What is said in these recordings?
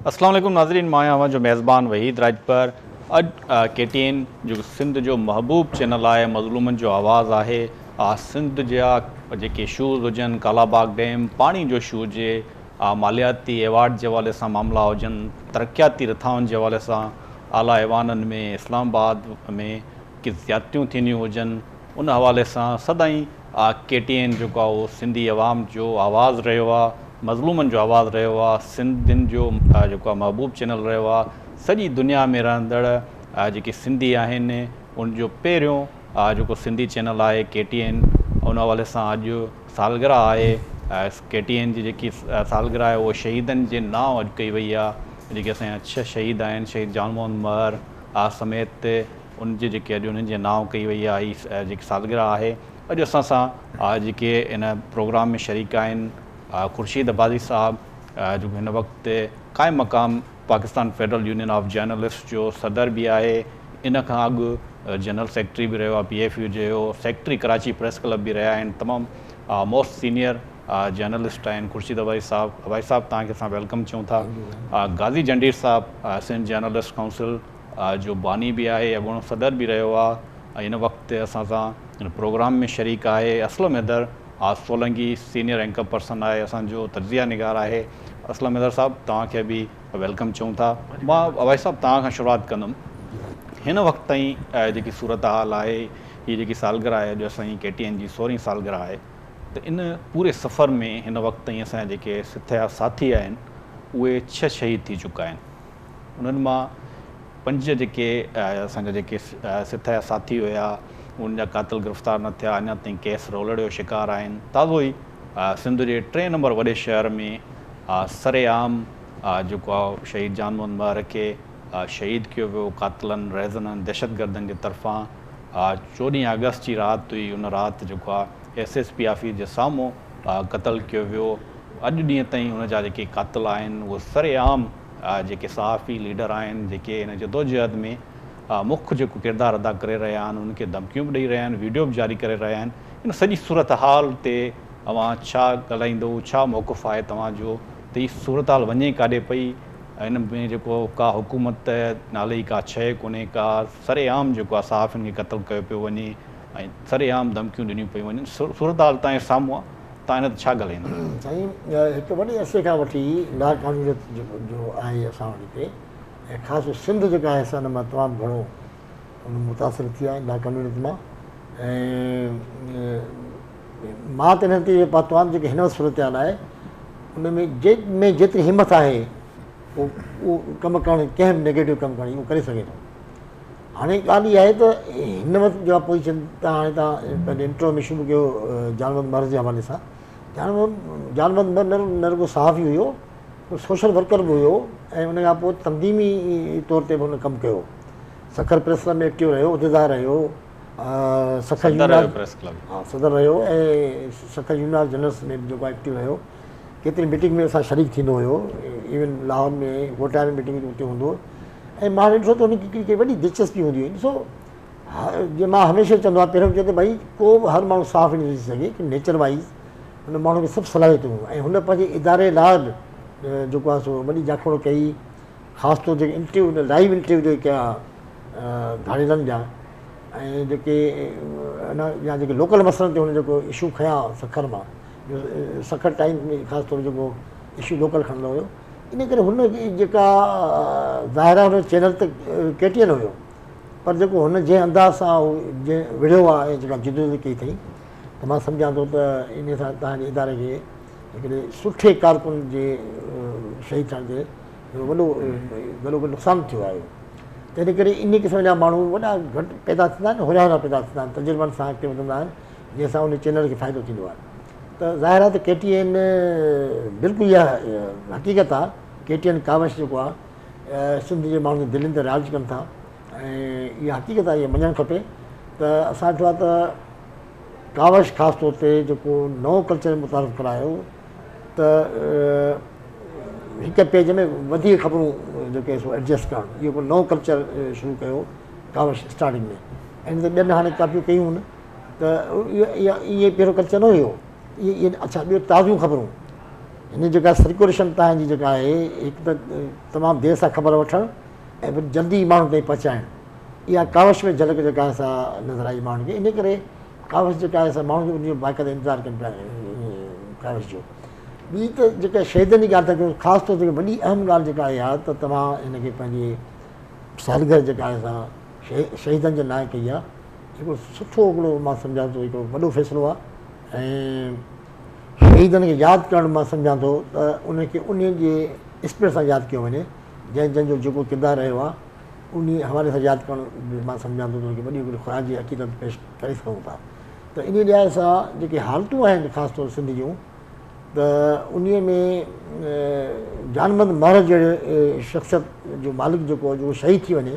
अस्सलाम वालेकुम नाज़रीन, मां आहियां जो मेज़बान वहीद राजपर। अॼु KTN जो सिंध जो महबूब चैनल आहे, मज़लूमनि जो आवाज़ आहे। सिंध जा जेके इशूज़ हुजनि, कालाबाग डैम, पाणी जो इशू हुजे, मालियाती एवार्ड जे हवाले सां मामला हुजनि, तरक़ियाती रिथाउनि जे हवाले सां आला ऐवाननि में, इस्लामाबाद में कि ज़्यादतियूं थींदियूं हुजनि, उन हवाले सां सदाईं KTN जेको आहे उहो सिंधी अवाम जो आवाज़ु रहियो आहे, मज़लूमनि जो आवाज़ु रहियो आहे, सिंधियुनि जो जेको आहे महबूब चैनल रहियो आहे। सॼी दुनिया में रहंदड़ जेके सिंधी आहिनि उनजो पहिरियों जेको सिंधी चैनल आहे KTN, उन हवाले सां अॼु सालगिरह आहे। KTN जी जेकी सालगिरह आहे उहो शहीदनि जे नाव अॼु कई वई आहे। जेके असांजा 6 शहीद आहिनि, शहीद जान मोहम्मद महर समेत उनजे जेके अॼु उन्हनि जे नाव कई वई आहे, हीअ जेकी सालगिरह आहे। अॼु असां सां जेके इन प्रोग्राम में शरीक आहिनि ख़ुर्शीद अब्बासी साहब, जो हिन वक़्तु क़ाइम मक़ाम Pakistan federal union of journalist जो सदर बि आहे। इन खां अॻु जनरल सेक्रेटरी बि रहियो आहे PFU जो, सेक्रेटरी कराची प्रेस क्लब बि रहिया आहिनि। तमामु मोस्ट सीनियर जर्नलिस्ट आहिनि ख़ुर्शीद अब्बासी साहब। अब्बासी साहब तव्हांखे असां वेलकम चऊं था। गाज़ी जंडीर साहब सिंध जर्नलिस्ट काउंसिल जो बानी बि आहे, अॻूणो सदर बि रहियो आहे। इन वक़्तु असां सां हिन प्रोग्राम में शरीक आहे Aslam Haider Solangi, senior anchor person आहे, असांजो तजिया निगार आहे। असलम हैदर साहब तव्हांखे बि वेलकम चऊं था। मां अब्बासी साहब तव्हां खां शुरूआत कंदुमि। हिन वक़्तु ताईं जेकी सूरत हाल आहे, हीअ जेकी सालगिरह आहे, अॼु असांजी KTN जी 16वीं सालगिरह आहे, त इन पूरे सफ़र में हिन वक़्तु ताईं असांजा जेके सिथ जा साथी आहिनि उहे 6 शहीद थी चुका आहिनि। उन्हनि मां 5 जेके असांजा जेके सिथ जा साथी हुया उनजा कातिल गिरफ़्तार न थिया, अञा ताईं केस रोलड़ जो शिकार आहिनि। ताज़ो ई सिंध जे 3 नंबर वॾे शहर में सरेआम जेको आहे शहीद जान मोहम्मद महर खे शहीद कयो वियो कातिलनि, रेज़ननि, दहशतगर्दनि जे तरफ़ां। 14 अगस्त जी राति हुई, उन राति जेको आहे SSP ऑफिस जे साम्हूं क़तल कयो वियो। अॼु ॾींहं ताईं उनजा जेके कातिल आहिनि उहे सरेआम जेके सहाफ़ी लीडर आहिनि, जेके हिन जदोजहद में मुख्य जेको किरदारु अदा करे रहिया आहिनि, उनखे धमकियूं बि ॾेई रहिया आहिनि, वीडियो बि जारी करे रहिया आहिनि। इन सॼी सूरत हाल ते तव्हां छा ॻाल्हाईंदो, छा मौक़िफ़ु आहे तव्हांजो त हीअ सूरत हाल वञे काॾे पई? हिन में जेको का हुकूमत नाले जी का शइ कोन्हे, का सरेआम जेको आहे सहाफ़ियुनि खे क़तलु कयो पियो वञे ऐं सरेआम धमकियूं ॾिनियूं पियूं वञनि। सूरत हाल तव्हांजे साम्हूं आहे, तव्हां हिन ते छा ॻाल्हाईंदा? साईं, हिकु वॾे अरसे खां वठी लाक़ानूनियत जो आहे असां वटि हिते, ऐं ख़ासि सिंध जेका आहे असां मां तमामु घणो मुतासिर थी विया आहिनि लाक़ानूनियत मां। ऐं मां त हिन ते तमामु जेके हिन वक़्तु सूरत हाल आहे उन में जेतिरी हिमत आहे उहो कमु करणु, कंहिं बि नेगेटिव कमु करणु उहो करे सघे थो। हाणे ॻाल्हि इहा आहे त हिन वक़्तु जो आहे पोज़ीशन हाणे तव्हां पंहिंजे इंट्रो में शुरू कयो जान मोहम्मद महर जे हवाले सां। जान मोहम्मद महर न रुगो सहाफ़ी हुयो, सोशल वर्कर बि हुयो, ऐं उन खां पोइ तंज़ीमी तौर ते बि हुन कमु कयो। सखर प्रेस क्लब में एक्टिव रहियो, उहिदेदार रहियो, सखर यूनियन सदर रहियो, ऐं सखर यूनियन जनरल्स में बि जेको आहे एक्टिव रहियो। केतिरी मीटिंग में असां शरीक थींदो हुयो, इवन लाहौर में गोटा में मीटिंग उते हूंदो हुओ। ऐं मां ॾिठो त हुनजी हिकिड़ी वॾी दिलचस्पी हूंदी हुई। ॾिसो, जीअं मां हमेशह चवंदो आहियां, पहिरियों चयो त भई को बि हर माण्हू साफ़ न ॾिसी सघे कि नेचर वाइज़ हुन माण्हू खे सभु सलाहियतूं, ऐं हुन पंहिंजे इदारे लाइ जेको आहे सो वॾी जाखोड़ कई। ख़ासि तौर जेके इंटरव्यू लाइव इंटरव्यू जेके कया धाड़ेलनि जा, ऐं जेके अञा या जेके लोकल मसइलनि ते हुन जेको इशू खयां सखर मां, सखर टाइम में ख़ासि तौर जेको इशू लोकल खणंदो हुयो। इन करे हुन जेका ज़ाहिर आहे हुन चैनल त KTN हुयो, पर जेको हुन जंहिं अंदाज़ सां जंहिं विढ़ियो आहे ऐं जेका जिदोजहद कई अथई, त मां सम्झां थो त इन सां तव्हांजे इदारे खे हिकिड़े सुठे कारकुन जे शहीद थियण ते वॾो नुक़सानु थियो आहे। त इन करे इन क़िस्म जा माण्हू वॾा घटि पैदा थींदा आहिनि, हुरिया पैदा थींदा आहिनि, तजुर्बनि सां अॻिते वधंदा आहिनि, जंहिंसां उन चैनल खे फ़ाइदो थींदो आहे। त ज़ाहिर आहे त KTN बिल्कुलु इहा हक़ीक़त आहे। KTN कावश जेको आहे सिंध जे माण्हुनि जे दिलनि ते राज कनि था, ऐं इहा हक़ीक़त आहे, इहा मञणु खपे। त असां ॾिठो आहे त कावश ख़ासि तौर ते जेको नओं कल्चर मुतारिफ़ करायो, त हिक पेज में वधीक ख़बरूं जेके सो एडजस्ट करणु, इहो को नओं कल्चर शुरू कयो कावश स्टार्टिंग में। ऐं ॿियनि हाणे कापियूं कयूं आहिनि, त इहो पहिरियों कल्चर न हुयो। इहे अच्छा, ॿियो ताज़ियूं ख़बरूं, इन जेका सर्कुलेशन तव्हांजी जेका आहे हिकु त तमामु देरि सां ख़बर वठणु ऐं वरी जल्दी माण्हू ताईं पहुचाइणु, इहा कावश में झलक जेका आहे सा नज़र आई माण्हुनि खे। इन करे कावश जेका आहे सा माण्हू खे उनजो बाक़ाइदा इंतज़ारु कनि पिया कावश जो। ॿी त जेका शहीदनि जी ॻाल्हि था कयूं, ख़ासि तौर ते वॾी अहम ॻाल्हि जेका आहे त तव्हां हिनखे पंहिंजी सालगिरह जेका आहे सा शहीदनि जे लाइ कई आहे। हिकिड़ो सुठो हिकिड़ो मां सम्झां थो हिकिड़ो वॾो फ़ैसिलो आहे ऐं शहीदनि खे यादि करणु मां सम्झां थो त उनखे उन जे स्पिरिट सां यादि कयो वञे, जंहिंजो जेको किरदारु रहियो आहे उन हवाले सां यादि करणु मां सम्झां थो त उनखे वॾी हिकिड़ी ख़ुराक जी अक़ीदत पेश करे सघूं था। त इन लिहाज़ सां जेके हालतूं आहिनि ख़ासि तौर सिंध जूं, त उन में जानमंद महर जहिड़े शख़्सियत जो मालिक जेको आहे जो शहीद थी वञे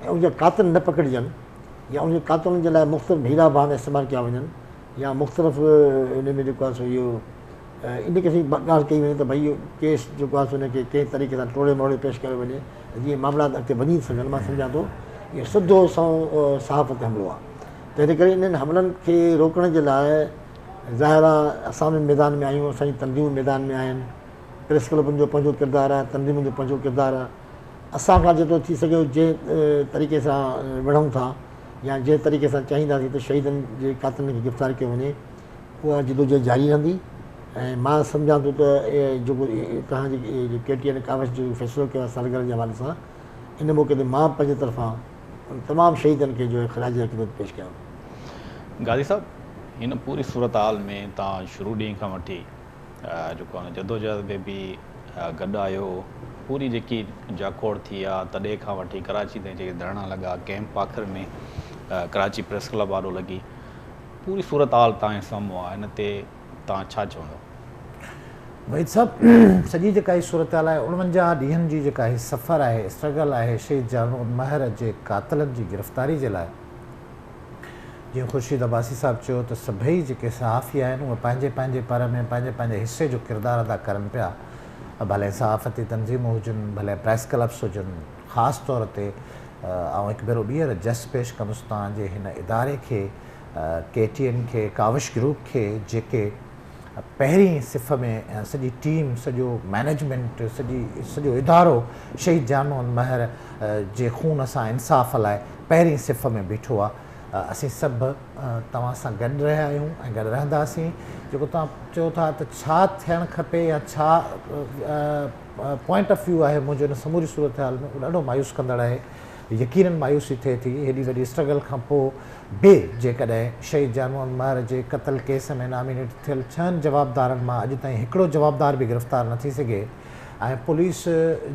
ऐं उनजा कातिल न पकड़िजनि या उन कातिलनि जे लाइ मुख़्तलिफ़ हीरा बहाना इस्तेमालु कया वञनि या मुख़्तलिफ़ इन में जेको आहे सो इहो इन खे ॻाल्हि कई वञे त भई इहो केस जेको आहे सो हुनखे कंहिं तरीक़े सां टोड़े मोड़े पेश कयो वञे जीअं मामला अॻिते वञी सघनि। मां सम्झां थो इहो सिधो सहाफ़ ते हमिलो आहे। त हिन करे इन्हनि हमलनि खे रोकण जे लाइ ज़ाहिर आहे असां बि मैदान में आहियूं, असांजी तंज़ीमूं मैदान में आहिनि, प्रेस क्लबुनि जो पंहिंजो किरदारु आहे, तंज़ीमुनि जो पंहिंजो किरदारु आहे। असांखां जेतिरो थी सघे जंहिं तरीक़े सां विढ़ूं था या जंहिं तरीक़े सां चाहींदासीं त शहीदनि जे कातिलनि खे गिरफ़्तार कयो वञे, उहा जिदोजहद जारी रहंदी। ऐं मां सम्झां थो त जेको तव्हांजी KTN कावश जो फ़ैसिलो कयो आहे सालगिरह जे हवाले सां, इन मौक़े ते मां पंहिंजे तरफ़ां तमामु शहीदनि खे जो ख़राज अक़ीदत पेश कयां। गाज़ी साहब, हिन पूरी सूरत हाल में तव्हां शुरू ॾींहं खां वठी जेको आहे जदोजहद में बि गॾु आहियो, पूरी जेकी जाखोड़ थी आहे तॾहिं खां वठी कराची ताईं जेके धरना लॻा, कैंप आख़िर में कराची प्रेस क्लब वारो लॻी, पूरी सूरत हाल तव्हांजे साम्हूं आहे, हिन ते तव्हां छा चवंदो? वहीद साहब, सॼी जेका हीअ सूरत हाल आहे 49 ॾींहंनि जी जेका हीअ सफ़र आहे, स्ट्रगल आहे शहीद जानमंद महर जे कातिलनि जी गिरफ़्तारी जे लाइ, जीअं ख़ुर्शीद अब्बासी साहब चयो त सभई जेके सहाफ़ी आहिनि उहे पंहिंजे पंहिंजे पर में पंहिंजे पंहिंजे हिसे जो किरदारु अदा करनि पिया, भले सहाफ़ती तंज़ीमूं हुजनि, भले प्रेस क्लब्स हुजनि। ख़ासि तौर ते ऐं हिकु भेरो ॿीहर जस्ट पेश कंदुसि तव्हांजे हिन इदारे खे, KTN खे, कावश ग्रुप खे, जेके पहिरीं सिफ़ में सॼी टीम, सॼो मैनेजमेंट, सॼो इदारो शहीद जानमंद महर जे खून सां इंसाफ़ लाइ पहिरीं सिफ़ में बीठो आहे। असीं सभु तव्हां सां गॾु रहिया आहियूं ऐं गॾु रहंदासीं। जेको तव्हां चयो था त छा थियणु खपे या छा पॉइंट ऑफ व्यू आहे मुंहिंजो हिन समूरी सूरत हाल में, ॾाढो मायूस कंदड़ आहे। यकीनन मायूसी थिए थी हेॾी वॾी स्ट्रगल खां पोइ बि जेकॾहिं शहीद जानमंद महर जे क़त्ल केस में नॉमिनेट थियल 6 जवाबदारनि मां अॼु ताईं हिकिड़ो जवाबदार बि गिरफ़्तार न थी सघे ऐं पुलिस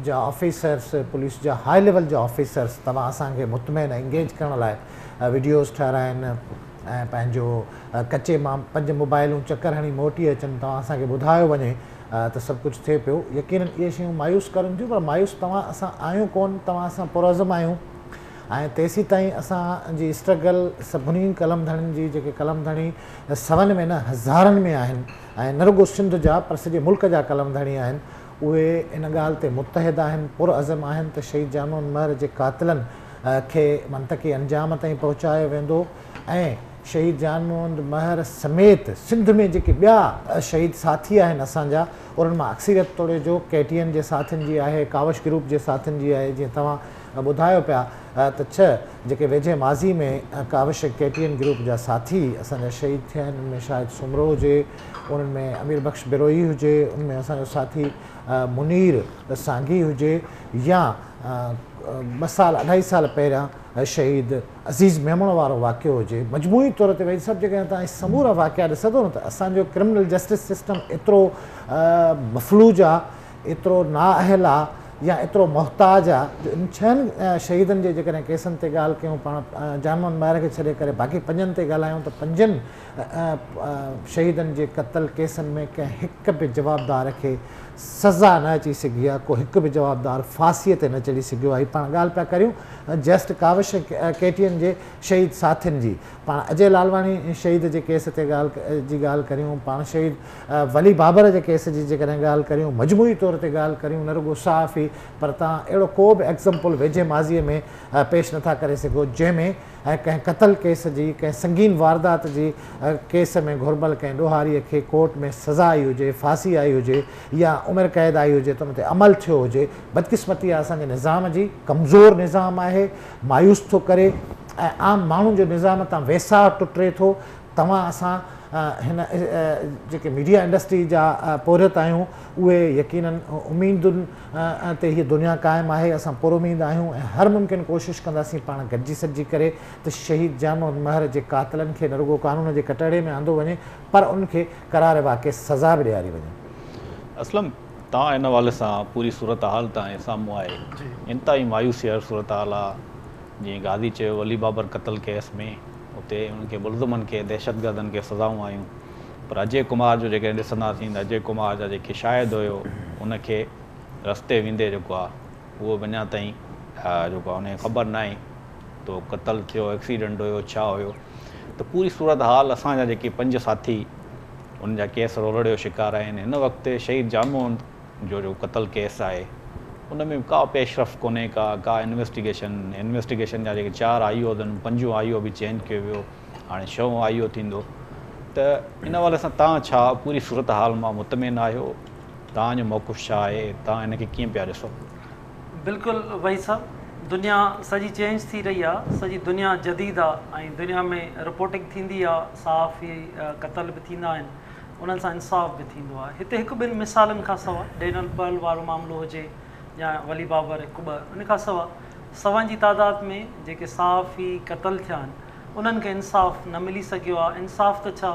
जा ऑफिसर्स, पुलिस जा हाई लेवल जा ऑफिसर्स तव्हां असांखे मुतमइन एंगेज करण लाइ वीडियोज़ ठाहिराइनि ऐं पंहिंजो कचे मां 5 मोबाइलूं चकर हणी मोटी अचनि, तव्हां असांखे ॿुधायो वञे त सभु कुझु थिए पियो। यकीनन इहे शयूं मायूस करनि थियूं, पर मायूस असां आहियूं कोन, तव्हां असां पुरज़म आहियूं ऐं तेसीं ताईं असांजी स्ट्रगल सभिनी कलमधणियुनि जी, जेके कलमधणी सवनि में न हज़ारनि में आहिनि ऐं न रुगो सिंध जा पर सॼे मुल्क जा कलमधणी आहिनि, उहे इन ॻाल्हि ते मुतहिद आहिनि, पुरअज़म आहिनि त शहीद जानमंद महर जे कातिलनि खे मंतक़ी अंजाम ताईं पहुचायो वेंदो ऐं शहीद जानमंद महर समेत सिंध में जेके ॿिया शहीद साथी आहिनि असांजा, उन्हनि मां अक्सरियत तोड़े जो KTN जे साथियुनि जी आहे, कावश ग्रुप जे साथियुनि जी आहे। जीअं तव्हां ॿुधायो पिया त 6 जेके वेझे माज़ी में कावश KTN ग्रुप जा साथी असांजा शहीद थिया आहिनि, उनमें शायदि सुमरो हुजे, उन्हनि में अमीर बख्श बिरोही हुजे, उनमें असांजो साथी मुनीर सांगी हुजे, या 2 साल 2.5 साल पहिरियां शहीद अज़ीज़ मेमण वारो वाक़ियो हुजे। मजमूई तौर ते वरी सभु जेके तव्हां समूरा वाक़िया ॾिसंदो न त असांजो क्रिमिनल जस्टिस सिस्टम एतिरो मफ़लूज आहे, एतिरो नाअहल आहे या एतिरो मुहताज आहे जो इन 6 शहीदनि जे जेकॾहिं केसनि ते ॻाल्हि कयूं, पाण जानमंद महर खे छॾे करे बाक़ी 5 ते ॻाल्हायूं त 5 शहीदनि जे क़त्ल केसनि में कंहिं हिक बि जवाबदार खे सज़ा न अची सघी आहे, को हिकु बि जवाबदार फांसीअ ते न चढ़ी सघियो आहे। पाण ॻाल्हि पिया करियूं जस्ट काविश केटीएन जे शहीद साथियुनि जी, पाण अजय लालवाणी शहीद जे केस ते ॻाल्हि करियूं, पाण शहीद वली बाबर जे केस जी जेकॾहिं ॻाल्हि करियूं, मजमूई तौर ते ॻाल्हि करियूं, न रुॻो सहाफ़ी, पर तव्हां अहिड़ो को बि एग्ज़ाम्पल वेझे माज़ीअ में पेश नथा करे सघो जंहिंमें कंहिं क़तल केस जी, कंहिं संगीन वारदात जी केस में घुर्बल कंहिं ॾोहारीअ खे कोर्ट में सज़ा आई हुजे, फांसी आई हुजे या उमिरि क़ैद आई हुजे त उन ते अमल थियो हुजे। बदकिस्मती आहे असांजे निज़ाम जी, कमज़ोर निज़ाम आहे, मायूस थो करे ऐं आम माण्हुनि जो निज़ाम तां वेसा टुटे थो। तव्हां असां हिन जेके मीडिया इंडस्ट्री जा पोरित आहियूं उहे यकीनन उमीदुनि ते हीअ दुनिया क़ाइमु आहे। असां पुरुमीद आहियूं ऐं हर मुमकिन कोशिशि कंदासीं पाण गॾिजी सॾिजी करे त शहीद जान मोहम्मद महर जे कातिलनि खे न रुॻो कानून जे कटहरे में आंदो वञे पर उनखे करारे वाक़ई सज़ा बि ॾियारी वञे। असलम तव्हां हिन हवाले सां पूरी सूरत हाल तव्हांजे साम्हूं आहे, इंतिहाई मायूसी वारी सूरत हाल आहे। जीअं गाज़ी चयो वली बाबर क़तल केस में उते उनखे मुलज़िमनि खे दहशतगर्दनि खे सज़ाऊं आयूं, पर अजय कुमार जो जेके ॾिसंदासीं त अजय कुमार जा जेके शाहिद हुयो उनखे रस्ते वेंदे जेको आहे उहो अञा ताईं जेको आहे उनखे ख़बर न आहे तो क़तल थियो, एक्सीडेंट हुयो, छा हुयो। त पूरी सूरत हाल असांजा जेके 5 साथी उन जा केस रोलड़ जो शिकार आहिनि। हिन वक़्तु शहीद जान मोहम्मद जो क़तल केस आहे उन में का पेशरफ़ कोन्हे, का इन्वेस्टिगेशन जा जेके 4 IO अथनि, 5 IO बि चेंज कयो वियो, हाणे 6 IO थींदो। त इन हवाले सां तव्हां छा पूरी सूरत हाल मां मुतमिन आहियो, तव्हांजो मौक़िफ़ छा आहे, तव्हां हिनखे कीअं पिया ॾिसो? बिल्कुलु वही साहब, दुनिया सॼी चेंज थी रही आहे, सॼी दुनिया जदीद आहे ऐं दुनिया में रिपोर्टिंग थींदी आहे, सहाफ़ी क़तल बि थींदा आहिनि, उन्हनि सां इंसाफ़ बि थींदो आहे। हिते 1-2 मिसालनि खां सवाइ डेनियल पर्ल वारो मामिलो हुजे या वली बाबर 1-2 उन खां सवाइ जी तादाद में जेके सहाफ़ी क़तल थिया आहिनि उन्हनि खे इंसाफ़ न मिली सघियो आहे। इंसाफ़ त छा,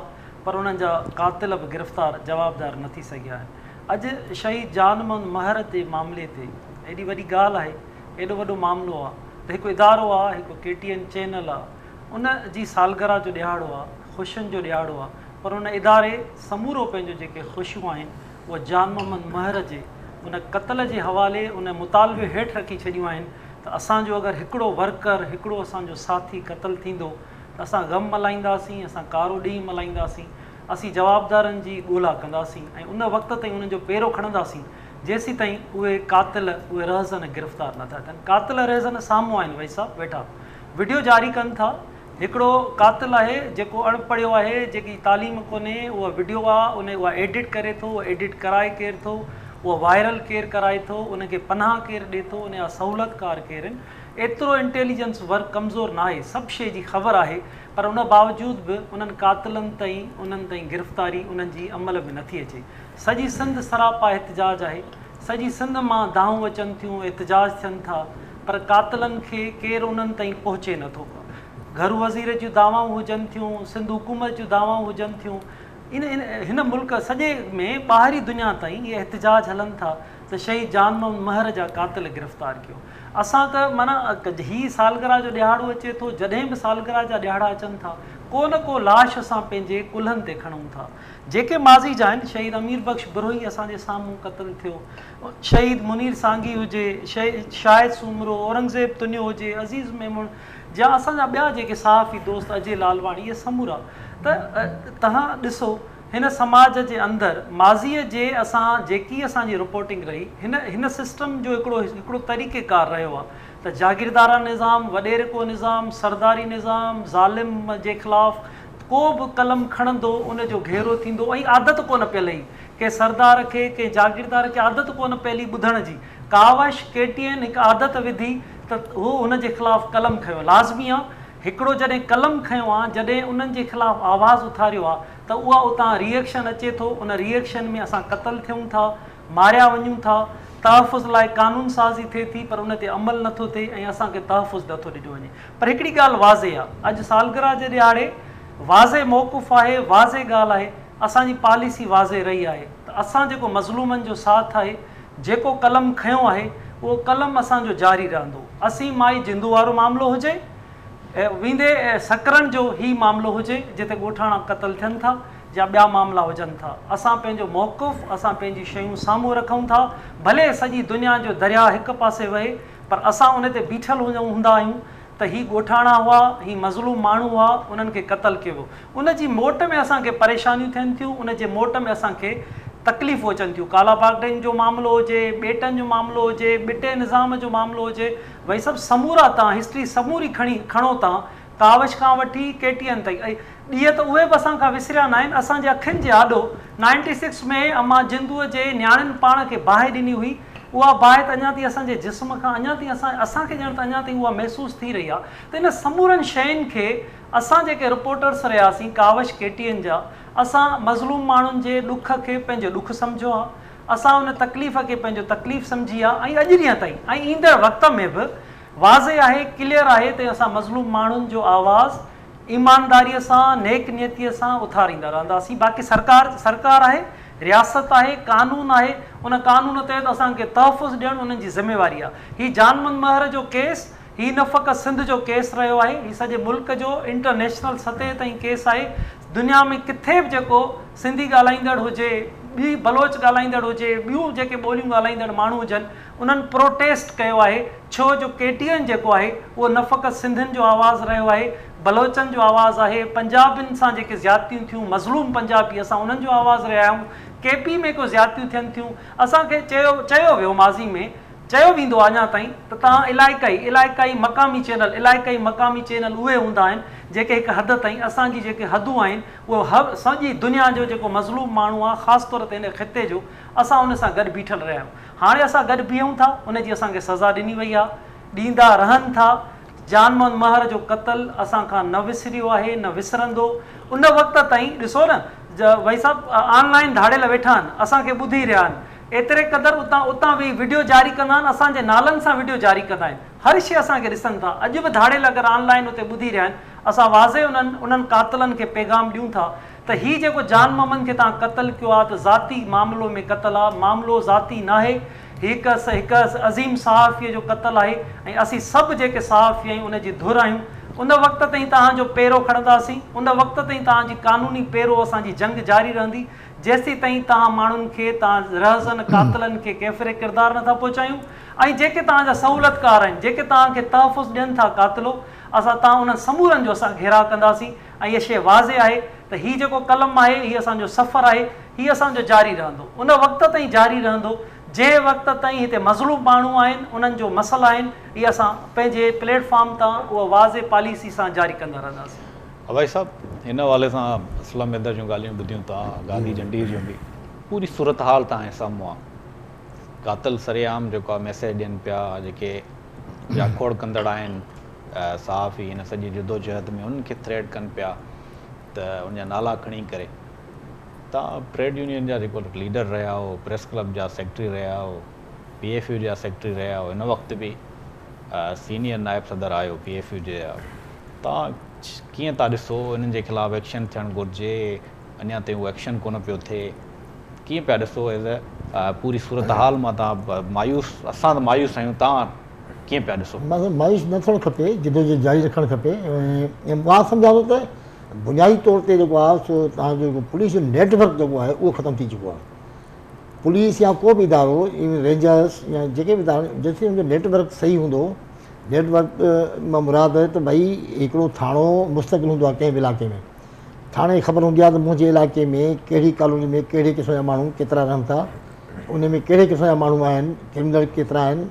पर उन्हनि जा कातिल बि गिरफ़्तार जवाबदार न थी सघिया आहिनि। अॼु शहीद जान मोहम्मद महर जे मामले ते एॾी वॾी ॻाल्हि आहे, एॾो वॾो मामिलो आहे त हिकु इदारो आहे, हिकु KTN चैनल आहे, उन जी सालगिरह जो ॾियारो आहे, ख़ुशियुनि जो ॾियारो आहे, पर उन इदारे समूरो पंहिंजो जेके ख़ुशियूं आहिनि उहे जान मोहम्मद महर जे उन क़तल जे हवाले उन मुतालबे हेठि रखी छॾियूं आहिनि त असांजो अगरि हिकिड़ो वर्कर, हिकिड़ो असांजो साथी क़तल थींदो त असां ग़म मल्हाईंदासीं, असां कारो ॾींहुं मल्हाईंदासीं, असीं जवाबदारनि जी ॻोल्हा कंदासीं ऐं उन वक़्त ताईं उन्हनि जो पेरो खणंदासीं जेसीं ताईं उहे कातिल, उहे रहज़न गिरफ़्तार नथा थियनि। कातिल रहज़न साम्हूं आहिनि भई साहब वेठा, वीडियो जारी कनि था। हिकिड़ो कातिल आहे जेको अणपढ़ियो आहे, जेकी तालीम कोन्हे, उहा वीडियो आहे उहा एडिट करे थो, उहा एडिट कराए केरु थो, उहा वायरल केरु कराए थो, उनखे पनाह केरु ॾिए थो, उन जा सहूलियतकार केरु आहिनि। एतिरो इंटेलिजेंस वर्क कमज़ोर न आहे, सभु शइ जी ख़बर आहे, पर उन बावजूद बि उन्हनि कातिलनि उन्हनि ताईं गिरफ़्तारी उन्हनि जी अमल में नथी अचे। सॼी सिंध सरापा एहतिजाज आहे, सॼी सिंध मां दाहूं अचनि थियूं, एहतिजाज थियनि था, पर कातिलनि खे केरु उन्हनि ताईं पहुचे नथो। घरू वज़ीर जूं दावाऊं हुजनि थियूं, सिंध हुकूमत जूं दावाऊं हुजनि थियूं, हिन मुल्क सॼे में ॿाहिरी दुनिया ताईं इहे एहतिजाज हलनि था त शहीद जान मोहम्मद महर जा कातिल गिरफ़्तार कयो। असां त माना ही सालगिरह जो ॾियारो अचे थो, जॾहिं बि सालगिरह जा ॾियारा अचनि था को न को लाश असां पंहिंजे कुल्हनि ते खणूं था। जेके माज़ी जा आहिनि, शहीद अमीर बख़्श बिरोही असांजे साम्हूं क़तल थियो, शहीद मुनीर सांगी हुजे, शाहिद सूमरो, औरंगज़ेब तुनियो हुजे, अज़ीज़ मेमून या असांजा ॿिया जेके सहाफ़ी दोस्त अजय लालवाणी, इहे समूरा त तव्हां ॾिसो हिन समाज जे अंदरि माज़ीअ जे जेकी असांजी रिपोर्टिंग रही, हिन सिस्टम जो हिकिड़ो तरीक़ेकार रहियो आहे त जागीरदारा निज़ाम, वॾेरेको निज़ाम, सरदारी निज़ाम, ज़ालिम जे ख़िलाफ़ को बि कलम खणंदो उनजो घेरो थींदो ऐं आदत कोन पियल हुई कंहिं सरदार खे, कंहिं जागीरदार खे आदत कोन पइली ॿुधण जी। कावश KTN हिकु आदत विधी त उहो हुनजे ख़िलाफ़ु कलम खयो। लाज़मी आहे हिकिड़ो जॾहिं कलम खयो आहे, जॾहिं उन्हनि जे ख़िलाफ़ु आवाज़ु उथारियो आहे त उहा उतां रिएक्शन अचे थो, उन रिएक्शन में असां क़तल थियूं था, मारिया वञूं था, तहफ़ुज़ लाइ कानून साज़ी थिए थी, पर उन ते अमल नथो थिए ऐं असांखे तहफ़ुज़ नथो ॾिनो वञे। पर हिकिड़ी ॻाल्हि वाज़े आहे, अॼु सालगिरह जे ॾियारे वाज़े मौक़ुफ़ आहे, वाज़े ॻाल्हि आहे, असांजी पॉलिसी वाज़े रही आहे त असां जेको मज़लूमनि जो साथ आहे, जेको कलम खयो आहे उहो कलम असांजो जारी रहंदो। असीं माई जिंदू वारो मामिलो हुजे, वेंदे सकरनि जो ई मामिलो हुजे जिते ॻोठाणा क़तल थियनि था, या ॿिया मामला हुजनि था, असां पंहिंजो मौक़ुफ़, असां पंहिंजी शयूं साम्हूं रखूं था। भले सॼी दुनिया जो दरिया हिकु पासे वहे, पर असां उन ते बीठल हूंदा आहियूं त ही ॻोठाणा हुआ, ही मज़लूम माण्हू हुआ, उन्हनि खे क़तल कयो वियो। उन जी मोट में असांखे परेशानियूं थियनि थियूं, उन जे मोट में असांखे तकलीफ़ूं अचनि थियूं। कालाबाग डैम जो मामिलो हुजे, ॿेटनि जो मामिलो हुजे, ॿिटे निज़ाम जो मामिलो हुजे, भई सभु समूरा तव्हां हिस्ट्री समूरी खणो तव्हां, कावश खां वठी KTN ताईं। ऐं ॾींहं त उहे बि असांखां विसरिया न आहिनि। असांजे अखियुनि जे आॾो 96 में अम्मा जिंदूअ जे न्याणियुनि पाण खे बाहि ॾिनी हुई, उहा बाहि त अञा ताईं असांजे जिस्म खां अञा ताईं असांखे ॼण त अञा ताईं उहा महसूसु थी रही आहे। त इन समूरनि शयुनि खे असां जेके रिपोर्टर्स रहियासीं कावश KTN जा, असां मज़लूम माण्हुनि जे ॾुख खे पंहिंजो ॾुखु सम्झो आहे, असां उन तकलीफ़ खे पंहिंजो तकलीफ़ सम्झी आहे। ऐं अॼु ॾींहं ताईं ऐं ईंदड़ वक़्त में बि वाज़े आहे, क्लियर आहे त असां मज़लूम माण्हुनि जो आवाज़ु ईमानदारीअ सां, नेक नियतीअ सां उथारींदा रहंदासीं। बाक़ी सरकार आहे, रियासत आहे, कानून आहे, उन कानून तहत असांखे तहफ़ुज़ ॾियणु उन्हनि जी ज़िम्मेवारी आहे। हीउ जानमन महर जो केस, हीउ न फ़क़ति सिंध जो केस रहियो आहे, हीउ सॼे मुल्क जो इंटरनेशनल सतह ताईं केस आहे। दुनिया में किथे बि जेको सिंधी ॻाल्हाईंदड़ हुजे, ॿी बलोच ॻाल्हाईंदड़ हुजे, ॿियूं जेके ॿोलियूं ॻाल्हाईंदड़ माण्हू हुजनि, उन्हनि प्रोटेस्ट कयो आहे। छो जो KTN जेको आहे उहो न फ़क़ति सिंधियुनि जो आवाज़ु रहियो आहे, बलोचनि जो आवाज़ु आहे, पंजाबियुनि सां जेके ज़्यादतियूं थियूं, मज़लूम पंजाबी, असां उन्हनि जो आवाज़ु रहिया आहियूं। KP में को ज़्यादतियूं थियनि थियूं, असांखे चयो वियो माज़ी में, चयो वेंदो आहे अञा ताईं त तव्हां इलाइक़ाई मक़ामी चैनल उहे हूंदा आहिनि जेके हिकु हद ताईं असांजी जेके हदूं आहिनि उहे सॼी दुनिया जो जेको मज़लूम माण्हू आहे, ख़ासि तौर ते हिन ख़िते जो, असां उन सां गॾु बीठल रहिया आहियूं। हाणे असां गॾु बीहूं था, उनजी असांखे सज़ा ॾिनी वई आहे, ॾींदा रहनि था। जानमन महर जो क़तल असांखां न विसरियो आहे, न विसरंदो। उन वक़्त ताईं ॾिसो न, भई सभु ऑनलाइन धाड़ियल वेठा आहिनि, असांखे ॿुधी रहिया आहिनि, एतिरे क़दुरु उतां वेही वीडियो जारी कंदा आहिनि, असांजे नालनि सां वीडियो जारी कंदा आहिनि, हर शइ असांखे ॾिसनि था। अॼु बि धाड़ियल अगरि ऑनलाइन उते ॿुधी रहिया आहिनि, असां वाज़े उन्हनि कातिलनि खे पैगाम ॾियूं था त हीउ जेको जानममनि खे तव्हां क़तल कयो आहे त ज़ाती मामिलो में क़तल आहे, मामिलो ज़ाती न आहे, हिकु अज़ीम सहाफ़ीअ जो क़तल आहे। ऐं असीं सभु जेके सहाफ़ी आहियूं उनजी धुर आहियूं। उन वक़्त ताईं तव्हांजो पेरो खणंदासीं, उन वक़्त ताईं तव्हांजी कानूनी पेरो असांजी जंग जारी रहंदी, जेसीं ताईं तव्हां माण्हुनि खे, तव्हां रहज़न कातिलनि खे कैफ़रे किरदार नथा पहुचायूं। ऐं जेके तव्हांजा सहूलियतकार आहिनि, जेके तव्हांखे तहफ़ुज़ ॾियनि था कातिलो, असां तव्हां उन्हनि समूरनि जो असां घेरा कंदासीं। ऐं इहा शइ वाज़े आहे त हीउ जेको कलम आहे, हीउ असांजो सफ़र आहे, हीउ असांजो जारी रहंदो, उन वक़्त ताईं जारी रहंदो जंहिं वक़्त ताईं हिते मज़लूम माण्हू आहिनि, उन्हनि जो मसइला आहिनि, इहे असां पंहिंजे प्लेटफॉर्म तां उहा वाज़े पॉलिसी सां जारी कंदा रहंदासीं। भाई साहब, हिन हवाले सां असलम मैदर जूं ॻाल्हियूं ॿुधियूं था, गांधी जंडीर जूं बि, पूरी सूरत हाल तव्हांजे साम्हूं आहे। कातिल सरेआम जेको आहे मैसेज ॾियनि पिया, जेके जाखोड़ कंदड़ आहिनि सहाफ़ी हिन सॼी जदोजहद में, उन्हनि खे थ्रेड कनि पिया त उनजा नाला खणी करे। तव्हां ट्रेड यूनियन जा जेको लीडर रहिया हो, प्रेस क्लब जा सेक्रेटरी रहिया हो, PFU जा सेक्रेटरी रहिया हो, हिन वक़्तु बि सीनियर नायब सदर आहियो PFU जे। तव्हां कीअं था ॾिसो इन्हनि जे ख़िलाफ़ु एक्शन थियणु घुरिजे, अञा ताईं उहो एक्शन कोन पियो थिए, कीअं पिया ॾिसो एज़ पूरी सूरत हाल मां? तव्हां मायूस, असां त मायूस आहियूं, तव्हां कीअं पिया ॾिसो? मायूस न थियणु खपे, जदोजहद जारी रखणु खपे। ऐं मां सम्झां थो त बुनियादी तौर ते जेको आहे सो तव्हांजो जेको पुलिस जो नेटवर्क जेको आहे उहो ख़तमु थी चुको आहे। पुलिस या को बि इदारो, इवन रेंजर्स या जेके बि इदारो, जेसिताईं हुनजो नेटवर्क सही हूंदो, नेटवर्क मां मुराद त भई हिकिड़ो थाणो मुस्तक़िल हूंदो आहे कंहिं बि इलाइक़े में। थाणे ख़बर हूंदी आहे त मुंहिंजे इलाइक़े में कहिड़ी कॉलोनी में कहिड़े क़िस्म जा माण्हू केतिरा रहनि था, उन में कहिड़े क़िस्म जा माण्हू आहिनि, क्रिमिनल केतिरा आहिनि।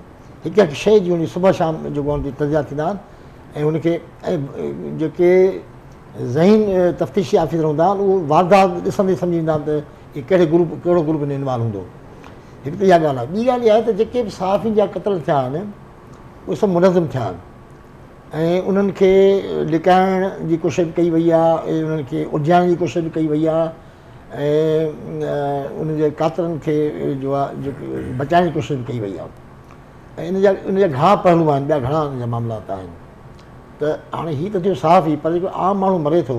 हिकु हिकु शइ जी उन सुबुह शाम जेको आहे तजिया थींदा आहिनि। ऐं उनखे ऐं जेके ज़हीन तफ़्तीशी ऑफिसर हूंदा आहिनि उहो वारदात ॾिसंदे सम्झी वेंदा आहिनि त इहे कहिड़ो ग्रुप में इन्वॉल्व हूंदो। हिकु त इहा ॻाल्हि आहे। ॿी ॻाल्हि इहा आहे त जेके बि सहाफ़ियुनि जा क़तल थिया आहिनि उहे सभु मुनज़म थिया आहिनि ऐं उन्हनि खे लिकाइण जी कोशिशि कई वई आहे, उन्हनि खे उलझाइण जी कोशिशि कई वई आहे ऐं उन जे कातिलनि खे जो आहे जेके बचाइण जी कोशिशि कई वई आहे। ऐं इन जा घणा पहलू आहिनि, ॿिया घणा इन जा मामलात आहिनि। त हाणे हीअ त थियो सहाफ़ी, पर जेको आम माण्हू मरे थो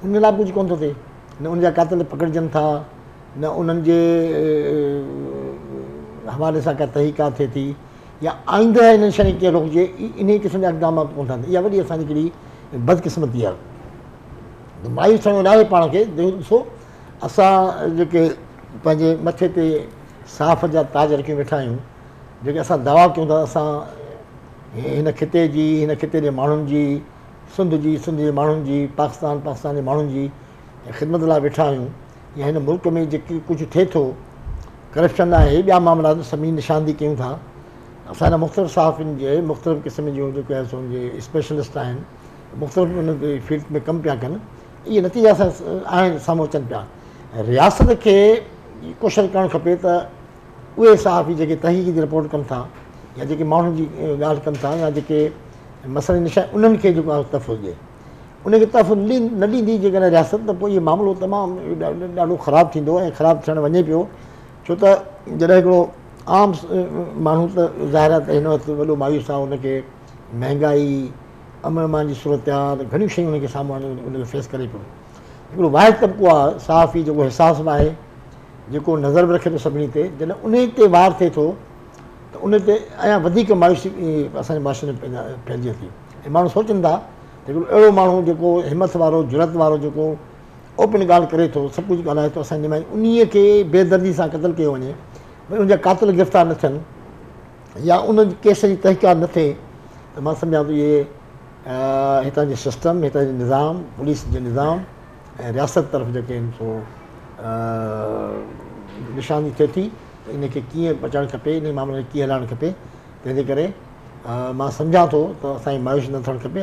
उन लाइ कुझु कोन थो थिए। न उन जा कातिल पकड़जनि था, न उन्हनि जे हवाले सां का तहक़ीक़ात थिए थी, या आईंदा हिननि शयुनि खे रोकिजे, इन क़िस्म जा इक़दाम कोन था थियनि। इहा वॾी असांजी हिकिड़ी बदकिस्मती आहे। मायूस थियणो न आहे पाण खे। ॾिसो असां जेके पंहिंजे मथे ते साफ़ जा ताज रखी वेठा आहियूं, जेके असां दवा कयूं था असां हिन खिते जी, हिन खिते जे माण्हुनि जी, सिंध जे माण्हुनि जी, पाकिस्तान जे माण्हुनि जी ख़िदमत लाइ वेठा आहियूं, या हिन मुल्क में जेकी कुझु थिए थो, करप्शन आहे, ॿिया मामला सभिनी निशानदी कयूं था। असांजा मुख़्तलिफ़ सहाफ़ियुनि जे मुख़्तलिफ़ क़िस्म जूं जेके आहे स्पेशलिस्ट आहिनि, मुख़्तलिफ़ उन फील्ड में कमु पिया कनि, इहे नतीजा आहिनि साम्हूं अचनि पिया। रियासत खे कोशिशि करणु खपे त उहे सहाफ़ी जेके तहक़ीक़ी जी रिपोर्ट कनि था, या जेके माण्हुनि जी ॻाल्हि कनि था, या जेके मसइले निशान, उन्हनि खे जेको आहे तहफ़ुज़ ॾिए। उनखे तहफ़ुज़ न ॾींदी जेकॾहिं रियासत, त पोइ इहो मामिलो तमामु ॾाढो ख़राबु थींदो ऐं ख़राबु थियणु वञे पियो। छो त जॾहिं हिकिड़ो आम माण्हू त ज़ाहिर आहे त हिन वक़्तु वॾो मायूस आहे, उनखे महांगाई, अमन अमान जी सूरत आहे, घणियूं शयूं उनखे साम्हूं उनखे फेस करे पियो। हिकिड़ो वाहिद तबिको आहे सहाफ़ी जेको हिसास बि आहे, जेको नज़र बि रखे थो सभिनी ते। जॾहिं उन ते वार थिए थो त उन ते अञा वधीक मायूसी असांजे माशरे में फैलिजे थी। ऐं माण्हू सोचनि था त हिकिड़ो अहिड़ो माण्हू जेको हिमत वारो, जुरत वारो, जेको ओपन ॻाल्हि करे थो, सभु कुझु ॻाल्हाए थो, असांजे निमाई उन्हीअ खे बेदर्दी सां क़तलु कयो वञे, भई उनजा कातिल गिरफ़्तार न थियनि, या उन केस जी तहक़ीक़ात न थिए, त मां सम्झां थो इहे हितां जो सिस्टम, हितां जो निज़ाम, पुलिस जो निज़ाम ऐं रियासत तरफ़ जेके आहिनि सो निशानी थिए थी, त इनखे कीअं बचाइणु खपे, इन मामले खे कीअं हलाइणु खपे। तंहिंजे करे मां सम्झां थो त असांजी मायूस न थियणु खपे।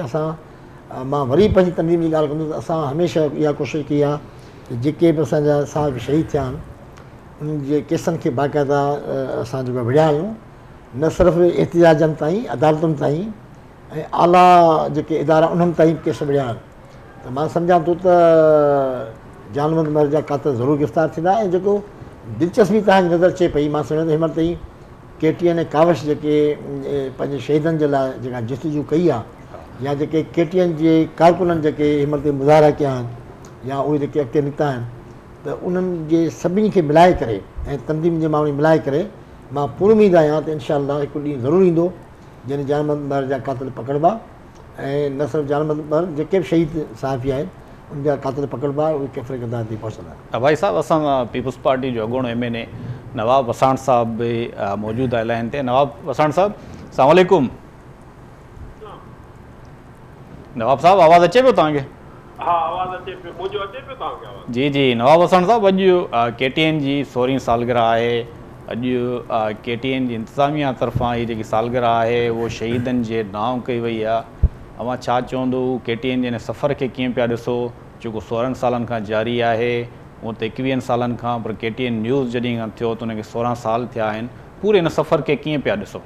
मां वरी पंहिंजी तनज़ीम जी ॻाल्हि कंदुसि त असां हमेशह इहा कोशिशि कई आहे त जेके बि असांजा साहिब शहीद थिया आहिनि, उन्हनि जे केसनि खे बाक़ाइदा असां जेको विढ़िया आहियूं, न सिर्फ़ु एहतिजाजनि ताईं, अदालतुनि ताईं ऐं आला जेके इदारा उन्हनि ताईं केस विढ़िया आहिनि। त मां सम्झां थो त जानमत मर जा कातिल ज़रूरु गिरफ़्तार थींदा। ऐं जेको दिलचस्पी तव्हांजी नज़र अचे पई, मां सम्झां थो हिन महिल ताईं KTN ऐं कावश जेके पंहिंजे शहीदनि जे लाइ जेका जस्तजू कई आहे, या जेके KTN जे कारकुननि जेके हिन महिल ताईं मुज़ाहिरा कया आहिनि, या उहे जेके अॻिते निकिता आहिनि, त उन्हनि जे सभिनी खे मिलाए करे ऐं तनज़ीम जे माण्हुनि मिलाए करे मां पूरी उमीद आहियां त इनशा हिकु ॾींहुं ज़रूरु ईंदो जंहिं जानमत मर जा कातिल पकड़बा, ऐं न सिर्फ़ु जानमत मर जेके बि शहीद सहाफ़ी आहिनि उनजा कातिल पकड़बा, उहे कैफ़रे क़दार ते पहुचंदा। भाई साहब, असां पीपल्स पार्टी जो अॻूणो MNA नवाब वसाण साहब बि मौजूदु आहे लाइन ते। नवाब वसाण साहब, अस्सलाम वालेकुम। नवाब साहब, आवाज़ अचे पियो तव्हांखे? हा, आवाज़ अचे पियो, मुंहिंजो अचे पियो तव्हांखे आवाज़? जी जी। नवाब वसाण साहब, अॼु KTN जी 16वीं सालगिरह आहे। अॼु KTN जी इंतिज़ामिया तरफ़ां हीअ जेकी सालगिरह आहे उहो शहीदनि जे नाम कई वई आहे। अवां छा चवंदो KTN जे हिन सफ़र खे कीअं पिया ॾिसो, जेको 16 सालनि खां जारी आहे, हूअं त 21 सालनि खां, पर KTN न्यूज़ जॾहिं खां थियो त उनखे 16 साल थिया आहिनि। पूरे हिन सफ़र खे कीअं पिया ॾिसो?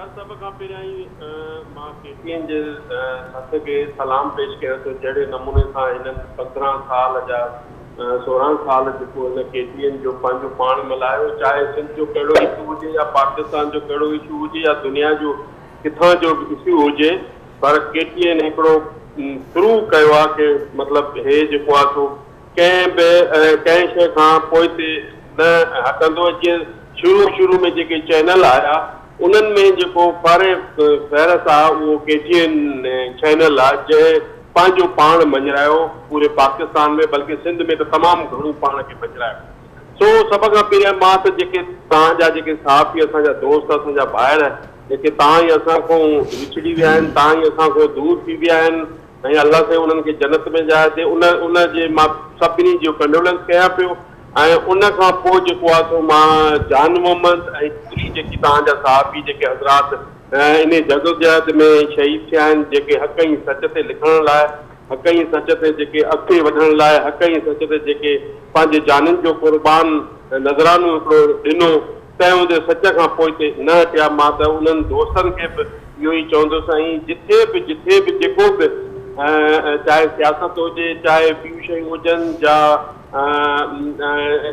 सभ खां पहिरियां ई मां KTN जे साथ खे सलाम पेश कयां थो, जहिड़े नमूने सां हिननि 15 साल जा 16 साल जेको हिन KTN जो पंहिंजो पाण मिलायो, चाहे सिंध जो कहिड़ो इशू हुजे, या पाकिस्तान जो कहिड़ो इशू हुजे, या दुनिया जो किथां जो इशू हुजे, पर KTN हिकिड़ो शुरू कयो आहे कि मतिलबु हे जेको आहे सो कंहिं शइ खां पोइ ते न हटंदो। जीअं शुरू में जेके चैनल आया उन्हनि में जेको फ़हरिस्त आहे उहो KTN चैनल आहे, जंहिं पंहिंजो पाण मञरायो पूरे पाकिस्तान में, बल्कि सिंध में त तमामु घणो पाण खे मञरायो। सो सभ खां पहिरियां मां त जेके तव्हांजा जेके सहाफ़ी, असांजा दोस्त, असांजा ॿाहिर जेके तव्हां ई असां खां विछड़ी विया आहिनि, तव्हां ई असां खां दूर थी विया आहिनि, ऐं अलाह साईं उन्हनि खे जन्नत में जाइ ते, उन जे मां सभिनी जो कंडोलेंस कयां पियो। ऐं उन खां पोइ जेको आहे सो मां जान मोहम्मद ऐं पूरी जेकी तव्हांजा सहाफ़ी जेके हज़रात इन जदोजहद में शहीद थिया आहिनि, जेके हक़ ऐं सच ते लिखण लाइ, हक़ ऐं सच ते जेके अॻिते वधण लाइ, हक़ ऐं सच ते जेके पंहिंजे जाननि जो क़ुर्बान नज़रानो हिकिड़ो ॾिनो, तंहिं हूंदे सच खां पोइ ते न हटिया। मां त उन्हनि दोस्तनि खे बि इहो ई चवंदुसि, ऐं जिथे बि जेको बि चाहे सियासत हुजे, चाहे ॿियूं शयूं हुजनि, जा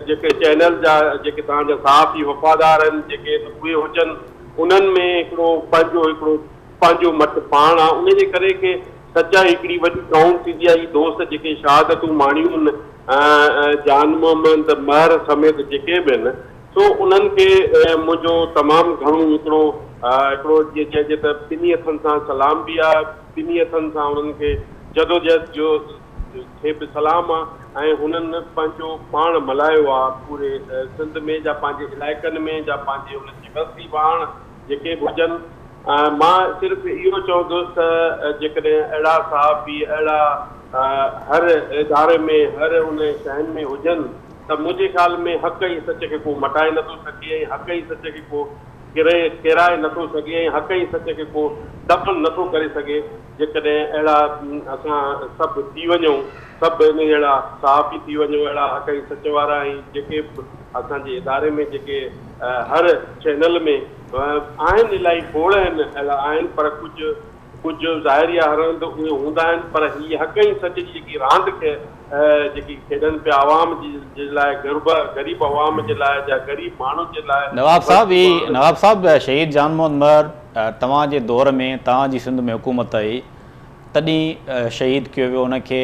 जेके चैनल जा जेके तव्हांजा सहाफ़ी वफ़ादार आहिनि, जेके उहे हुजनि, उन्हनि में हिकिड़ो पंहिंजो मट पाण आहे। उन जे करे के सचाई हिकिड़ी वॾी काउंट थींदी आहे। हीअ दोस्त जेके शहादतूं माणियूं आहिनि, जान मोहम्मद महर समेत जेके बि आहिनि, सो उन्हनि खे मुंहिंजो तमामु घणो हिकिड़ो जीअं चइजे त ॿिन्ही हथनि सां सलाम बि आहे, ॿिन्ही हथनि सां उन्हनि खे जदोजहद जो खे बि सलाम आहे ऐं हुननि पंहिंजो पाण मल्हायो आहे पूरे सिंध में जा पंहिंजे इलाइक़नि में जा पंहिंजे हुननि जी बस्ती पाण जेके बि हुजनि। मां सिर्फ़ु इहो चवंदुसि त जेकॾहिं अहिड़ा साहब बि अहिड़ा हर इदारे में हर उन शहरनि में हुजनि त मुंहिंजे ख़्याल में हक़ ई सच खे को मटाए नथो सघे ऐं हक़ ई सच खे को किराए नथो सघे ऐं हक़ ई सच खे को दफ़न नथो करे सघे। जेकॾहिं अहिड़ा असां सभु थी वञूं, सभु अहिड़ा साहब बि थी वञूं, अहिड़ा हक़ ई सच वारा ऐं जेके बि असांजे इदारे में जेके हर चैनल में आहिनि इलाही खोड़ आहिनि अहिड़ा आहिनि, पर कुझु ज़ाहिरिया हरंद उहे हूंदा आहिनि, पर हीअ हक़ ई सच जी जेकी रांदि खे जेकी खेॾनि पिया आवाम जे लाइ, ग़रीब आवाम जे लाइ या ग़रीब माण्हुनि जे लाइ। नवाब साहब शहीद जान मोहम्मद मर तव्हांजे दौर में तव्हांजी सिंध में हुकूमत आई, तॾहिं शहीद कयो वियो उनखे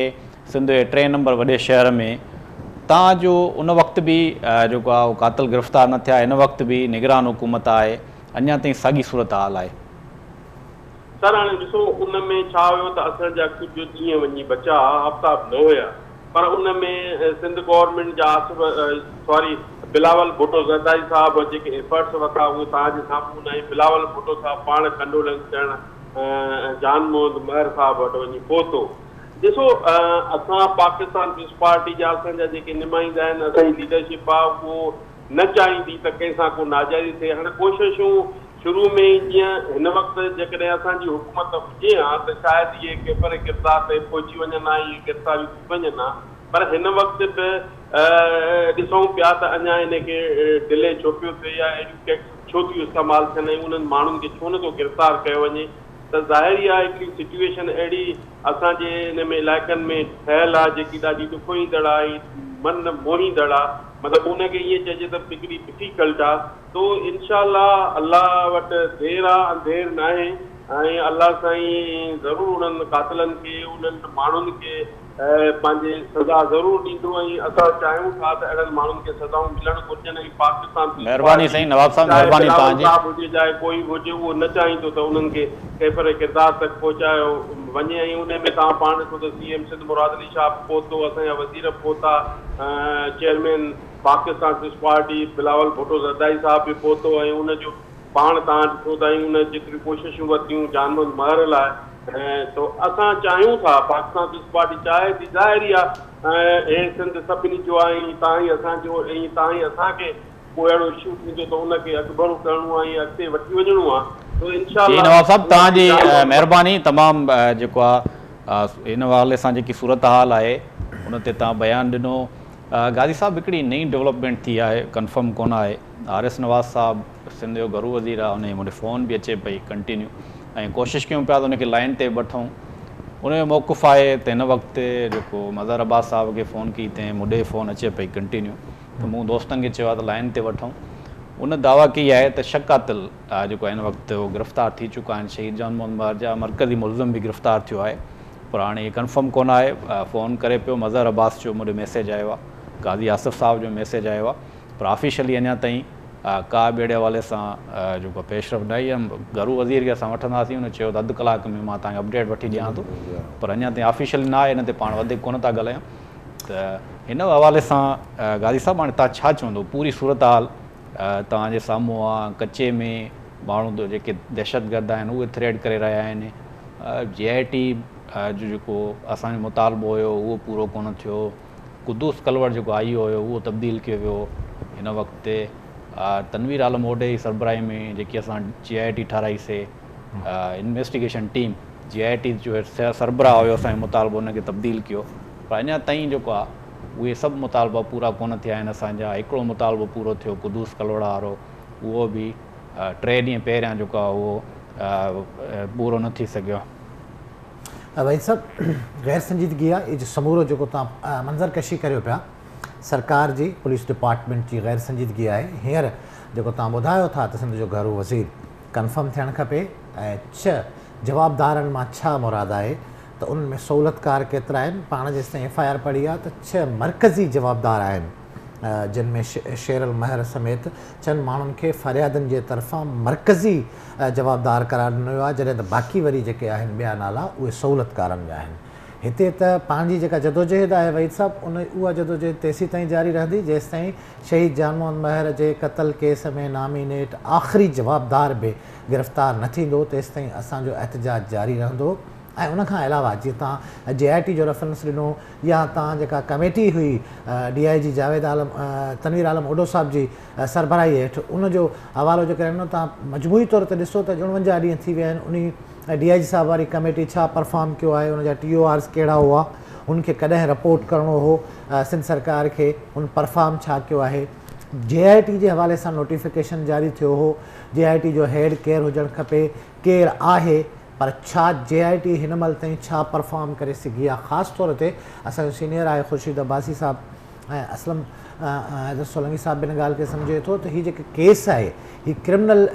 सिंध जे 3 नंबर वॾे शहर में। तव्हांजो उन वक़्तु बि जेको आहे कातिल गिरफ़्तार न थिया, हिन वक़्तु बि निगरान हुकूमत आहे, अञा ताईं साॻी सूरत हाल आहे। सर हाणे ॾिसो उन में छा हुयो त असांजा कुझु ॾींहं वञी बचा, हफ़्ता न हुया, पर उन में सिंध गवर्नमेंट जा बिलावल भुट्टो ज़रदारी साहब जेके एफर्ट्स वरिता उहे तव्हांजे साम्हूं ऐं बिलावल भुट्टो साहब पाण कंडोलेंस ॾियणु जान मोहम्मद महर साहब वटि वञी पहुतो। ॾिसो असां पाकिस्तान पीस पार्टी जा असांजा जेके नुमाइंदा आहिनि, असांजी लीडरशिप आहे उहो न चाहींदी त कंहिंसां को नाजाइज़ी थिए। हाणे कोशिशूं शुरू में जीअं हिन वक़्तु जेकॾहिं असांजी हुकूमत हुजे हा त शायदि इहे केतिरे किरदार ते पहुची वञनि हा, इहे गिरफ़्तारियूं थी वञनि हा, पर हिन वक़्तु बि ॾिसूं पिया त अञा हिनखे डिले छो पियो थिए या एजुकेट छो थियूं इस्तेमालु थियनि ऐं उन्हनि माण्हुनि खे छो नथो गिरफ़्तार कयो वञे। त ज़ाहिरी आहे हिकिड़ी सिचुएशन अहिड़ी असांजे हिन में इलाइक़नि में ठहियलु आहे जेकी ॾाढी ॾुखोईंदड़ आहे, मन मोहींदड़ आहे, मतिलबु उनखे ईअं चइजे त हिकिड़ी डिफिकल्ट आहे। तो इंशाअल्लाह अल्लाह वटि देरि आहे अंधेर न आहे ऐं अल्लाह साईं ज़रूरु उन्हनि कातिलनि खे उन्हनि माण्हुनि खे पंहिंजे सज़ा ज़रूरु ॾींदो ऐं असां चाहियूं था त अहिड़नि माण्हुनि खे सज़ाऊं मिलणु घुरिजनि ऐं पाकिस्तान महिरबानी साईं नवाब साहब, महिरबानी तव्हांजी हुजे चाहे कोई हुजे उहो न चाहींदो त उन्हनि खे कैफ़र किरदार तक पहुचायो वञे ऐं उन में तव्हां पाण ॾिसो त CM सिंध मुराद अली शाह पहुतो, असांजा वज़ीर पहुता, chairman Pakistan Peace Party Bilawal Bhutto Zardari sahab बि पहुतो ऐं उनजो पाण तव्हां ॾिसो त उन जेतिरियूं कोशिशूं वरितियूं जान मोहम्मद महर लाइ। तो असां चाहियूं था, पाकिस्तान पीस पार्टी चाहे थी, ज़ाहिरी आहे हे सिंध सभिनी जो आहे ऐं तव्हां ई असांजो ऐं तव्हां ई असांखे को अहिड़ो इशू थींदो त उनखे अॻिभरो करिणो आहे ऐं अॻिते वठी वञिणो आहे। तो इंशाअल्लाह नवाब साहब तव्हांजी महिरबानी तमामु जेको आहे हिन हवाले सां जेकी सूरत हाल आहे उन ते तव्हां बयानु ॾिनो। गाज़ी साहब हिकिड़ी नई डेवलपमेंट थी आहे, कंफर्म कोन आहे, RS नवाज़ साहब सिंध जो घरू वज़ीर आहे, उनजी मूंखे फ़ोन बि अचे पई कंटिन्यू ऐं कोशिशि कयूं पिया त उनखे लाइन ते वठूं। उनजो मौक़ुफ़ आहे त हिन वक़्तु जेको मज़हर अब्बास साहब खे फ़ोन कई त मूंॾे फ़ोन अचे पई कंटिन्यू, त मूं दोस्तनि खे चयो आहे त लाइन ते वठूं। उन दावा कई आहे त शकातिल जेको हिन वक़्तु गिरफ़्तार थी चुका आहिनि, शहीद जान मोहम्मद महर जा मरकज़ी मुलज़िम बि गिरफ़्तार थियो आहे, पर हाणे इहे कंफर्म कोन आहे। फ़ोन करे पियो मज़हर अब्बास जो मूंखे मैसेज आयो आहे, गाज़ी आसिफ़ साहब जो मैसेज आयो आहे, पर ऑफिशियली अञा ताईं का बि अहिड़े हवाले सां जेको पेशरफ़ न आई आहे। घरू वज़ीर खे असां वठंदासीं, हुन चयो त अधु कलाक में मां तव्हांखे अपडेट वठी ॾियां थो, पर अञा ताईं ऑफिशियली न आहे, हिन ते पाण वधीक कोन था ॻाल्हायूं। त हिन हवाले सां गाज़ी साहब हाणे तव्हां छा चवंदो, पूरी सूरत हाल तव्हांजे साम्हूं आहे, कचे में माण्हू जेके दहशतगर्द आहिनि उहे थ्रेड करे रहिया आहिनि, JIT जो जेको असांजो मुतालबो हुयो उहो पूरो कोन थियो, कुदूस कलवर जेको आई हुयो उहो तब्दील कयो वियो, हिन वक़्तु तनवीर आलम ओडे जी सरबराही में जेकी असां JIT ठाराईसीं इन्वेस्टिगेशन टीम, JIT जो सरबराह हुयो असांजो मुतालबो उनखे तब्दील कयो, पर अञा ताईं जेको आहे उहे सभु मुतालबा पूरा कोन थिया आहिनि। असांजा हिकिड़ो मुतालबो पूरो थियो कुदूस कलवड़ा वारो, उहो बि 3 ॾींहं पहिरियां जेको आहे उहो पूरो न थी सघियो। भाई साहब गैर संजीदगी आहे, ये जो समूरो जो तव्हां मंज़र कशी करियो पिया, सरकार जी पुलिस डिपार्टमेंट जी गैर संजीदगी आहे। हींअर जेको तव्हां ॿुधायो था त सिंध जो घरू वज़ीर कंफर्म थियणु खपे ऐं 6 जवाबदारनि मां छा मुराद आहे त उनमें में सहूलतकार केतिरा आहिनि। पाण जेसिताईं FIR पढ़ी आहे त 6 मरकज़ी जवाबदार आहिनि, जिन में शेरल महर समेत 6 माण्हुनि खे फ़रियादनि जे तरफ़ां मरकज़ी जवाबदार करार ॾिनो वियो आहे, जॾहिं त बाक़ी वरी जेके आहिनि ॿिया नाला उहे सहूलतकारनि जा आहिनि। हिते त पाण जी जेका जदोजहद आहे वहीद साहब उहा जदोजहद तेसीं ताईं जारी रहंदी जेसि ताईं शहीद जान मोहम्मद महर जे क़त्ल केस में नामीनेट आख़िरी जवाबदार बि गिरफ़्तार न थींदो तेसि ताईं असांजो एहतजाज जारी रहंदो। ऐं उनखां अलावा जीअं तव्हां JIT जो रेफरेंस ॾिनो या तव्हां जेका कमेटी हुई DIG जावेद आलम तनवीर आलम ओडो साहिब जी सरबराही हेठि उनजो हवालो जेकर ॾिनो तव्हां मजमूई तौर ते ॾिसो त 49 ॾींहं थी विया आहिनि उन DIG साहिब वारी कमेटी छा परफॉर्म कयो आहे, उनजा TORs कहिड़ा हुआ, उनखे कॾहिं रिपोर्ट करिणो हो सिंध सरकार खे, उन परफॉर्म छा कयो आहे। JIT जे हवाले सां नोटिफिकेशन जारी थियो हो JIT जो हेड केरु हुजणु खपे, केरु आहे, पर छा JIT हिन महिल ताईं छा परफॉर्म करे सघी आहे। ख़ासि तौर ते असांजो सीनियर आहे ख़ुर्शीद अब्बासी साहिबु ऐं असलम हैदर सोलंकी साहिब बि हिन ॻाल्हि खे सम्झे थो त हीअ जेके केस आहे हीअ क्रिमिनल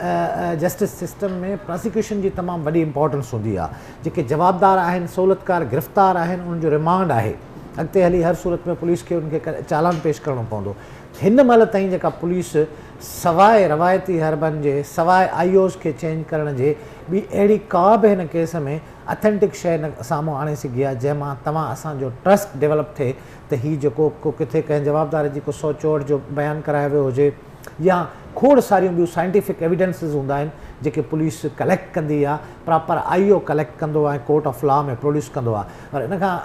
जस्टिस सिस्टम में प्रोसिक्यूशन जी तमामु वॾी इंपॉर्टेंस हूंदी आहे। जेके जवाबदार आहिनि सहूलियतकार गिरफ़्तार आहिनि उन्हनि जो रिमांड आहे, अॻिते हली हर सूरत में पुलिस खे उनखे चालान पेश करिणो पवंदो। हिन महिल ताईं जेका पुलिस सवाइ रवायती हरबनि जे सवाइ IOs खे चेंज करण जे ॿी अहिड़ी का बि हिन केस में अथेंटिक शइ न साम्हूं आणे सघी आहे जंहिंमां तव्हां असांजो ट्रस्ट डेवलप थिए त हीअ जेको को किथे कंहिं जवाबदार जी को 100 चोट जो बयानु करायो वियो हुजे या खोड़ सारियूं ॿियूं साइंटिफिक एविडेंसिस हूंदा आहिनि जेके पुलिस कलेक्ट कंदी आहे, प्रॉपर IO कलेक्ट कंदो आहे, कोर्ट ऑफ लॉ में प्रोड्यूस कंदो आहे। पर इन खां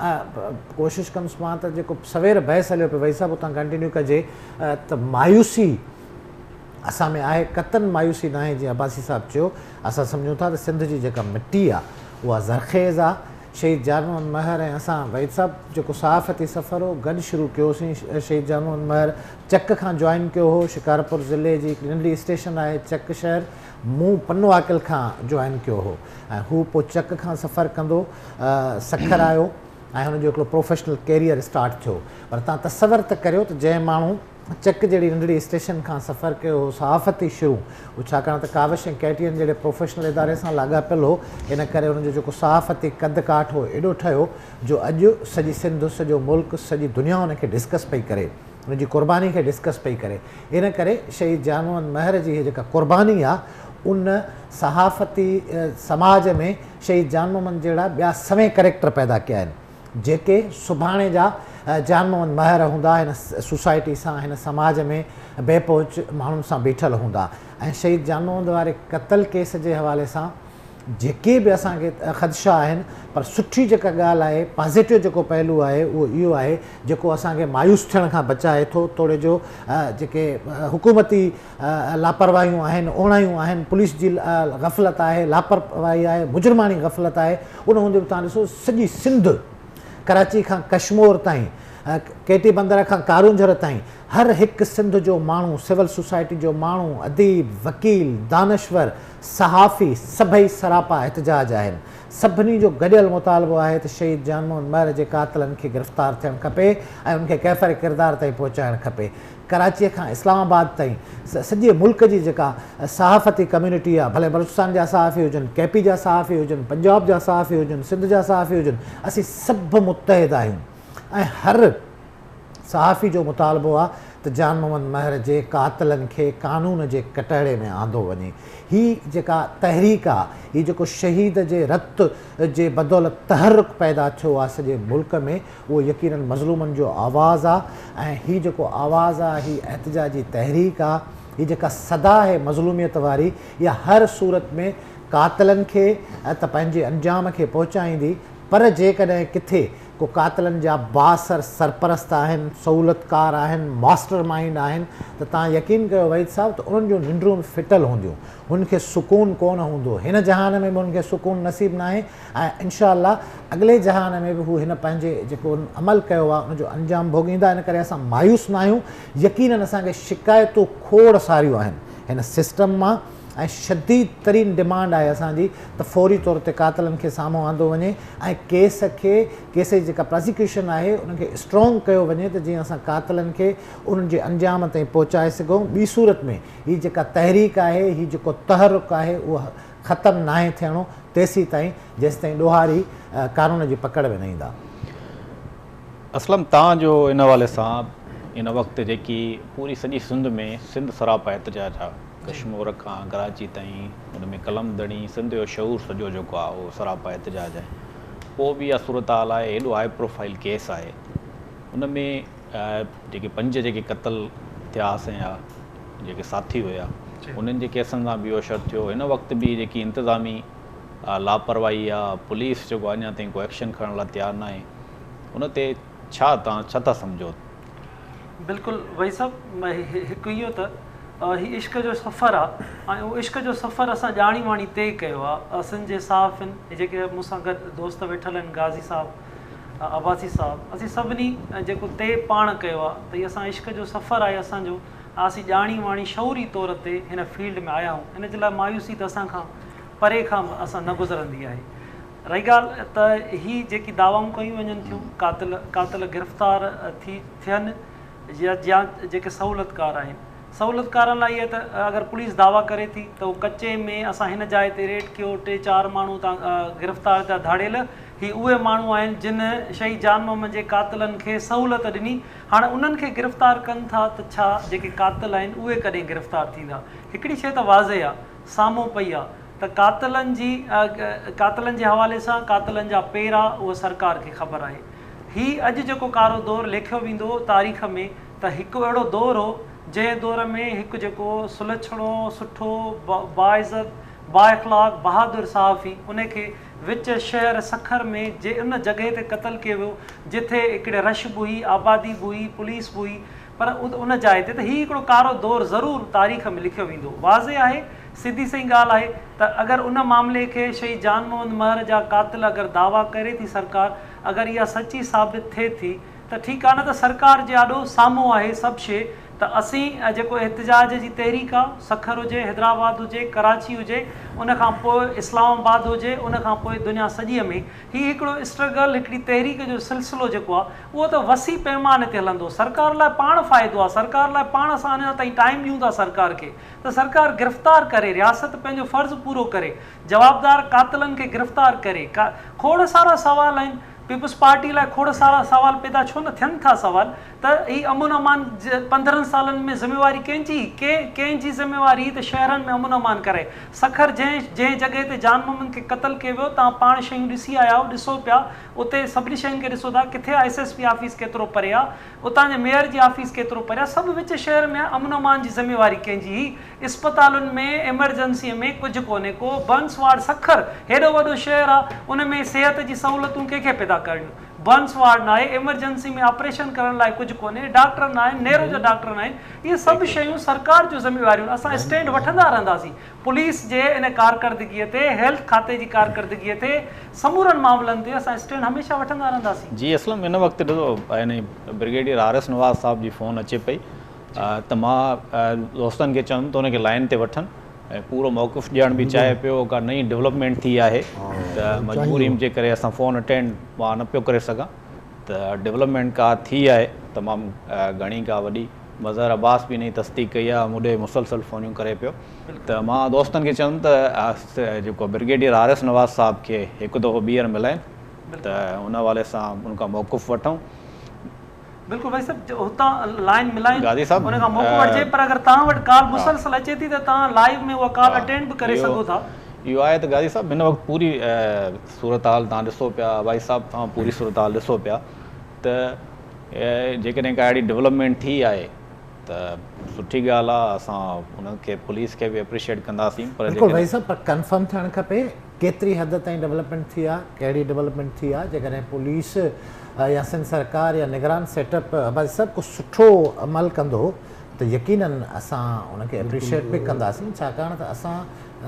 कोशिशि कंदुसि मां त जेको सवेर बहस हलियो पियो वही साहिबु उतां कंटिन्यू कजे त मायूसी असां में आहे, कतन मायूसी न आहे। जीअं अब्बासी साहिबु चयो असां सम्झूं था त सिंध जी जेका मिटी आहे उहा ज़रख़ेज़ आहे। शहीद जान मोहम्मद महर ऐं असां वहीद साहिबु जेको सहाफ़ती सफ़र हो गॾु शुरू कयोसीं। शहीद जान मोहम्मद महर चक खां जॉइन कयो हो, शिकारपुर ज़िले जी हिकिड़ी नंढी स्टेशन आहे चक शहर, मूं पन्नो आकिल खां जॉइन कयो हो ऐं हू पोइ चक खां सफ़र कंदो सखर आयो ऐं हुनजो हिकिड़ो प्रोफेशनल कैरियर स्टार्ट थियो। पर तव्हां तसवर त करियो त जंहिं माण्हू चक जहिड़ी नंढड़ी स्टेशन खां सफ़र कयो हो सहाफ़ती शुरू, उहो छाकाणि त काविश ऐं KTN जहिड़े प्रोफेशनल इदारे सां लाॻापियल हो, इन करे हुनजो जेको सहाफ़ती कद काठ हो एॾो ठहियो जो अॼु सॼी सिंध सॼो मुल्क सॼी दुनिया हुनखे डिस्कस पई करे, हुनजी क़ुर्बानी खे डिस्कस पई करे। इन करे शहीद जान मोहम्मद महर जी जेका क़ुर्बानी आहे उन सहाफ़ती समाज में शहीद जान मोहम्मद जहिड़ा ॿिया सवें कैरेक्टर पैदा कया आहिनि जेके सुभाणे जा जान मोहम्मद महर हूंदा हिन सोसाइटी सां हिन समाज में बेपहुच माण्हुनि सां बीठल हूंदा। ऐं शहीद जान मोहम्मद वारे क़त्ल केस जे हवाले सां जेके बि असांखे ख़दशा आहिनि, पर सुठी जेका ॻाल्हि आहे पॉज़िटिव जेको पहलू आहे उहो इहो आहे जेको असांखे मायूस थियण खां बचाए थो। तोड़े जो जेके हुकूमती लापरवाहियूं आहिनि, ओणायूं आहिनि, पुलिस जी ग़फ़लत आहे, लापरवाही आहे, मुजरमानी ग़फ़लत आहे, उन हूंदे बि तव्हां ॾिसो सॼी सिंध कराची खां कश्मीर ताईं, केटी बंदर खां कारूंझर ताईं हर हिकु सिंध जो माण्हू, सिविल सोसाइटी जो माण्हू, अदीब, वकील, दानश्वर, सहाफ़ी सभई सरापा एहतजाज आहिनि। सभिनी जो गॾियल मुतालबो आहे त शहीद जान मोहम्मद महर जे क़ातिलनि खे गिरफ़्तार थियणु खपे ऐं उनखे कैफ़र किरदार ताईं पहुचाइणु खपे। कराचीअ खां इस्लामाबाद ताईं सॼे मुल्क जी जेका सहाफ़ती कम्यूनिटी आहे, भले बलूचिस्तान जा सहाफ़ी हुजनि, KP जा सहाफ़ी हुजनि, पंजाब जा सहाफ़ी हुजनि, सिंध जा सहाफ़ी हुजनि, असीं सभु मुतहिद आहियूं ऐं हर सहाफ़ी जो मुतालबो आहे त जान मोहम्मद महर जे क़ातिलनि खे कानून जे कटहरे में आंदो वञे। हीअ जेका तहरीक आहे, हीअ जेको शहीद जे रत जे बदौलत तहरुक पैदा थियो आहे सॼे मुल्क में, उहो यकीनन मज़लूमनि जो आवाज़ु आहे ऐं हीअ जेको आवाज़ु आहे हीअ एहतजाजी तहरीक आहे। हीअ जेका सदा आहे मज़लूमियत वारी, इहा हर सूरत में क़ातिलनि खे त पंहिंजे अंजाम खे पहुचाईंदी। पर जेकॾहिं किथे को क़ातिलनि जा बासर सरपरस्त आहिनि, सहूलियतकार आहिनि, मास्टर माइंड आहिनि, त तव्हां यकीन कयो वहीद साहिबु त उन्हनि जूं निंड्रूं फिटल हूंदियूं, हुनखे सुकून कोन हूंदो। हिन जहान में बि हुनखे सुकून नसीब न आहे ऐं इनशा अॻिले जहान में बि हू हिन पंहिंजे जेको अमल कयो आहे उनजो अंजाम भोॻींदा। इन करे असां मायूस न आहियूं। यकीनन असांखे शिकायतूं खोड़ सारियूं आहिनि हिन सिस्टम मां ऐं शदीद तरीन डिमांड आहे असांजी त फौरी तौर ते क़ातिलनि खे साम्हूं आंदो वञे ऐं केस जी जेका प्रोसिक्यूशन आहे उनखे स्ट्रॉन्ग कयो वञे त जीअं असां क़ातिलनि खे उन्हनि जे अंजाम ताईं पहुचाए सघूं। ॿी सूरत में हीअ जेका तहरीक आहे, हीअ जेको तहरुक आहे, उहो ख़तमु न आहे थियणो तेसीं ताईं जेसि ताईं ॾोहारी कानून जी पकड़ में न ईंदा। असलम तव्हांजो इन हवाले सां इन वक़्तु जेकी पूरी सॼी सिंध में सिंध सरापा एहतजाज आहे, कश्मीर खां कराची ताईं, हुन में कलमदणी सिंध जो शऊर सॼो जेको आहे उहो सरापा एहतजाज आहे। पोइ बि इहा सूरत हाल आहे, हेॾो हाई प्रोफाइल केस आहे, उन में जेके 5 जेके क़तल थिया या जेके साथी हुया उन्हनि जे केसनि सां बि इहो शर थियो। हिन वक़्तु बि जेकी इंतिज़ामी लापरवाही आहे, पुलिस जेको अञा ताईं को एक्शन खणण लाइ तयारु न आहे, उन ते तव्हां छा था सम्झो? बिल्कुलु भाई साहब, हिकु इहो त हीउ इश्क जो सफ़रु आहे, ऐं उहो इश्क जो सफ़रु असां ॼाणी वाणी तइ कयो आहे। सिंध जे साफ़ आहिनि जेके मूंसां गॾु दोस्त वेठल आहिनि, गाज़ी साहब, अब्बासी साहब, असीं सभिनी जेको तइ पाण कयो आहे त हीअ असां इश्क जो सफ़रु आहे असांजो, असीं ॼाणी वाणी शौरी तौर ते हिन फील्ड में आया आहियूं। हिन जे लाइ मायूसी त असांखां परे खां असां न गुज़रंदी आहे। रही ॻाल्हि त हीअ जेकी दावाऊं कयूं वञनि थियूं, कातिल गिरफ़्तार थियनि या जेके सहूलियतकार आहिनि, सहूलियतकारनि लाइ इहे त अगरि पुलिस दावा करे थी त उहो कचे में असां हिन जाइ ते रेड कयो, 3-4 माण्हू तव्हां गिरफ़्तार थिया धाड़ियल, ही उहे माण्हू आहिनि जिन शहीद जान मोहम्मद जे कातिलनि खे सहूलियत ॾिनी। हाणे उन्हनि खे गिरफ़्तार कनि था त छा जेके कातिल आहिनि उहे कॾहिं गिरफ़्तार थींदा? हिकिड़ी शइ त वाज़े आहे, साम्हूं पई आहे त कातिलनि जे हवाले सां कातिलनि जा पेरा उहा सरकार खे ख़बर आहे। हीउ अॼु जेको कारो दौरु लिखियो वेंदो तारीख़ में त हिकु अहिड़ो दौरु हो जंहिं दौर में हिकु जेको सुलछड़ो सुठो बाइज़त बाइख़लाक़ बहादुर सहाफ़ी उनखे विच शहर सखर में उन जॻह ते क़तल कयो वियो जिथे हिकिड़े रश बि हुई, आबादी बि हुई, पुलिस बि हुई, पर उन जाइ ते त हीउ हिकिड़ो कारो दौरु ज़रूरु तारीख़ में लिखियो वेंदो। वाज़े आहे, सिधी सही ॻाल्हि आहे त अगरि उन मामले खे शहीद जान मोहम्मद महर जा कातिल अगरि दावा करे थी सरकार, अगरि इहा सची साबित थिए थी त ठीकु आहे, न त सरकार जे आॾो साम्हूं आहे सभु शइ। त असीं जेको एहतिजाज जी तहरीक आहे, सखर हुजे, हैदराबाद हुजे, कराची हुजे, उनखां पोइ इस्लामाबाद हुजे, उनखां पोइ दुनिया सॼीअ में हीउ हिकिड़ो स्ट्रगल, हिकिड़ी तहरीक जो सिलसिलो जेको आहे उहो त वसी पैमाने ते हलंदो। सरकार लाइ पाण फ़ाइदो आहे, सरकार लाइ पाण असां अञा ताईं टाइम ॾियूं था सरकार खे त सरकार गिरफ़्तार करे, रियासत पंहिंजो फ़र्ज़ु पूरो करे, जवाबदार कातिलनि खे गिरफ़्तार करे। खोड़ सारा सवाल आहिनि, पीपल्स पार्टी लाइ खोड़ सारा सवाल पैदा छो न थियनि था सवाल त हीअ अमन अमान 15 सालनि में ज़िम्मेवारी कंहिंजी ज़िम्मेवारी त शहरनि में अमन अमान करे। सखर जंहिं जॻह ते जान मोहम्मद खे क़तल कयो वियो, तव्हां पाण शयूं ॾिसी आया आहियो, ॾिसो पिया उते सभिनी शयुनि खे ॾिसो था, किथे आहे SSP ऑफिस केतिरो परे आहे, उतां जे मेयर जी ऑफिस केतिरो परे आहे, सभु विच शहर में अमन अमान जी ज़िम्मेवारी कंहिंजी। इस्पतालुनि में एमरजेंसीअ में कुझु कोन्हे को, बंसवाड़ सखर हेॾो वॾो शहर आहे, उन में सिहत जी सहूलियतूं कंहिंखे पैदा करणियूं? बंसवाड़ न आहे, एमरजेंसी में ऑपरेशन करण लाइ कुझु कोन्हे, डॉक्टर न आहिनि, नेरो जा डॉक्टर न आहिनि। इहे सभु शयूं सरकार जूं ज़िम्मेवारियूं। असां स्टैंड वठंदा रहंदासीं पुलिस जे इन कारकर्दगीअ ते, हेल्थ खाते जी कारकर्दगीअ ते, समूरनि मामलनि ते असां स्टैंड हमेशह वठंदा रहंदासीं। जी असलम हिन वक़्तु ॾिसो यानी ब्रिगेडियर RS नवाज़ साहब जी फ़ोन अचे पई त मां दोस्तनि खे चवंदुमि त उनखे लाइन ते वठनि ऐं पूरो मौक़िफ़ ॾियण बि चाहे पियो। का नई डेवलपमेंट थी आहे त मजबूरी जे करे असां फ़ोन अटेंड मां न पियो करे सघां, त डेवलपमेंट का थी आहे तमामु घणी का वॾी। मज़हर अब्बास बि इन जी तस्दीक कई आहे, मुॾे मुसलसल फ़ोनियूं करे पियो। त मां दोस्तनि खे चवंदुमि त जेको ब्रिगेडियर RS नवाज़ साहब खे हिकु दफ़ो ॿीहर मिलाइनि त उन हवाले सां उनखां मौक़िफ़ वठूं। बिल्कुलु भाई साहब, हुतां लाइन मिलाइनि, गाज़ी साहब उनखां मौक़ो वठिजे, पर अगरि तव्हां वटि कॉल मुसलसल अचे थी त तव्हां लाइव में उहा कॉल अटेंड बि करे सघो था। इहो आहे त गाज़ी साहब हिन वक़्तु पूरी सूरत हाल तव्हां ॾिसो पिया, भाई साहब तव्हां पूरी सूरत हाल ॾिसो पिया त जेकॾहिं का अहिड़ी डेवलपमेंट थी आहे त सुठी ॻाल्हि आहे, असां उनखे पुलिस खे बि एप्रिशिएट कंदासीं। पर बिल्कुलु भाई साहब, पर कंफर्म थियणु खपे केतिरी हद ताईं डेवलपमेंट थी आहे, कहिड़ी डेवलपमेंट थी आहे। जेकॾहिं पुलिस या सिंध सरकार या निगरान सेटअप भाई साहब कुझु सुठो अमल कंदो त यकीनन असां उनखे एप्रिशिएट बि कंदासीं। छाकाणि त असां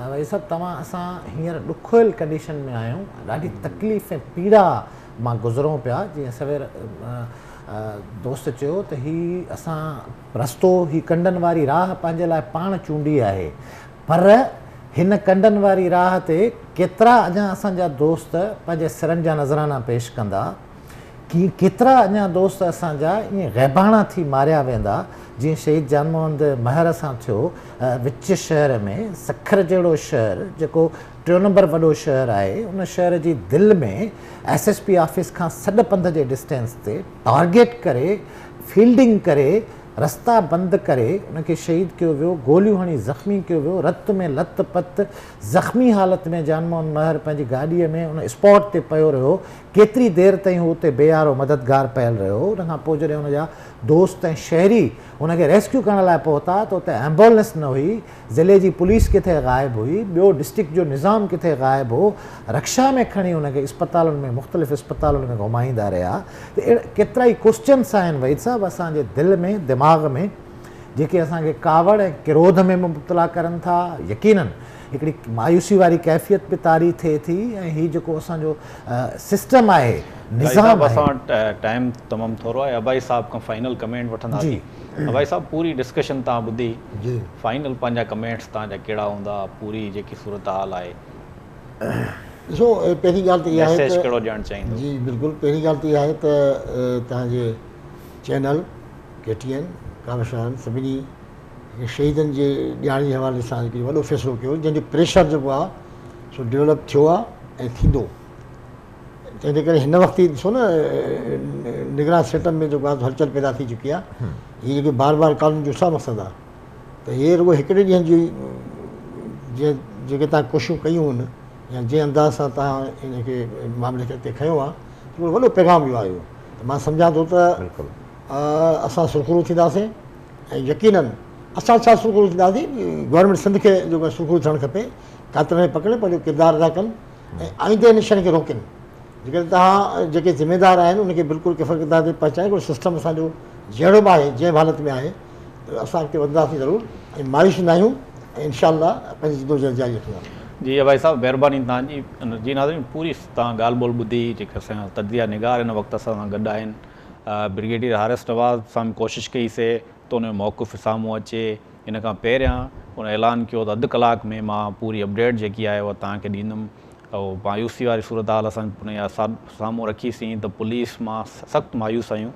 भाई साहब असां हींअर ॾुखियल कंडीशन में आहियूं, ॾाढी तकलीफ़ ऐं पीड़ा मां गुज़रूं पिया। जीअं सवेर दोस्त चयो त हीउ असां रस्तो, हीउ कंडनि वारी राह पंहिंजे लाइ पाण चूंडी आहे, पर हिन कंडनि वारी राह ते केतिरा अञा असांजा दोस्त पंहिंजे सिरनि जा नज़राना पेश कंदा, केतिरा अञा दोस्त असांजा ईअं ग़ैबाना थी मारिया वेंदा जीअं शहीद जान मोहम्मद महर सां थियो। विच शहर में सखर जहिड़ो शहर जेको 3 नंबर वॾो शहर आहे, उन शहर जी दिलि में SSP ऑफिस खां सॾ पंध जे डिस्टेंस ते टारगेट करे फील्डिंग करे रस्ता बंदि करे उनखे शहीद कयो वियो, गोलियूं हणी ज़ख़्मी कयो वियो, रत में लत पत ज़ख़्मी हालत में जानमोहन महर पंहिंजी गाॾीअ में उन स्पॉट ते पियो रहियो। केतिरी देरि ताईं हू उते बेयारो मददगार पयल रहियो। उनखां पोइ जॾहिं हुनजा दोस्त ऐं शहरी हुनखे रेस्क्यू करण लाइ पहुता त उते एम्बुलेंस न हुई, ज़िले जी पुलिस किथे ग़ाइबु हुई, ॿियो डिस्ट्रिक्ट जो निज़ाम किथे ग़ाइबु हो। रक्षा में खणी हुनखे इस्पतालुनि में मुख़्तलिफ़ इस्पतालुनि में घुमाईंदा रहिया। त केतिरा ई क्वेश्चन्स आहिनि वहीद साहिबु असांजे दिलि में दिमाग़ में, जेके असांखे कावड़ ऐं क्रोध में मुब्तला करनि था। यकीनन हिकिड़ी मायूसी वारी कैफ़ियत बि तारी थिए थी ऐं हीउ जेको असांजो सिस्टम आहे, निज़ाम आहे। असां टाइम तमामु थोरो आहे। अबाई साहब खां फाइनल कमेंट वठंदासीं। अबाई साहब, पूरी डिस्कशन तव्हां ॿुधी, जी फाइनल पंहिंजा कमेंट्स तव्हांजा कहिड़ा हूंदा? पूरी जेकी सूरत हाल आहे, ॾिसो, पहिरीं ॻाल्हि त इहा आहे मैसेज त कहिड़ो ॾियणु चाहींदो? जी बिल्कुलु, पहिरीं ॻाल्हि त इहा आहे त तव्हांजे चैनल KTN कावशान सभिनी शहीदनि जे ॼाण जे हवाले सां हिकिड़ो वॾो फ़ैसिलो कयो, जंहिंजो प्रेशर जेको आहे सो डेवलप थियो आहे ऐं थींदो। तंहिंजे करे हिन वक़्तु ई ॾिसो न, निगरान सेटअप में जेको आहे हलचल पैदा थी चुकी आहे। हीअ जेके बार बार कानून जो छा मक़सदु आहे? त इहे रुॻो हिकिड़े ॾींहं जी जेके तव्हां कोशिशूं कयूं आहिनि या जंहिं अंदाज़ सां तव्हां हिनखे मामले खे हिते खयो आहे, हिकिड़ो वॾो पैगाम इहो आयो। त मां सम्झां थो त असां सुरखुरू थींदासीं ऐं यकीनन असां छा सुरखुरू थींदासीं, गवर्नमेंट सिंध खे जेको आहे सुरखुरू थियणु खपे। कातिरनि खे पकड़े पंहिंजो किरदारु अदा कनि ऐं आईंदे इन शइ खे रोकनि। जेकॾहिं तव्हां जेके ज़िमेदार आहिनि उनखे बिल्कुलु किफ़र किरदार ते पहुचाए। हिकिड़ो सिस्टम असांजो जहिड़ो बि आहे, जंहिं हालत में आहे, असां अॻिते वधंदासीं ज़रूरु ऐं मायूस न आहियूं ऐं इनशा पंहिंजी जिदोजहद जारी रखंदासीं। जी अबाई साहब, महिरबानी तव्हांजी। जी नाज़रीन, पूरी तव्हां ॻाल्हि ॿोल ॿुधी। जेके असांजा तजिया निगार हिन वक़्तु असां सां गॾु आहिनि, ब्रिगेडियर हारिस नवाज़ सां कोशिशि कईसीं त उन जो मौक़िफ़ साम्हूं अचे। इन खां पहिरियां उन ऐलान कयो त अधु कलाक में मां पूरी अपडेट जेकी आहे उहा तव्हांखे ॾींदुमि। ऐं मायूसी वारी सूरत हाल असां उन साम्हूं रखीसीं त पुलिस मां सख़्तु मायूस आहियूं।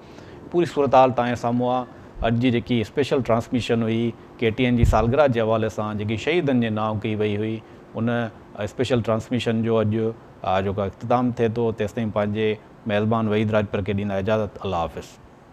पूरी सूरत हाल तव्हांजे साम्हूं आहे। अॼु जी जेकी स्पेशल ट्रांसमिशन हुई KTN जी सालगिरह जे हवाले सां, जेकी शहीदनि जे नाव कई वई हुई, उन स्पेशल ट्रांसमिशन जो अॼु जेको इख़्तिताम थिए थो। तेसिताईं पंहिंजे मेज़बान वहीद राजपर खे ॾींदा इजाज़त। अल्लाह हाफ़िज़।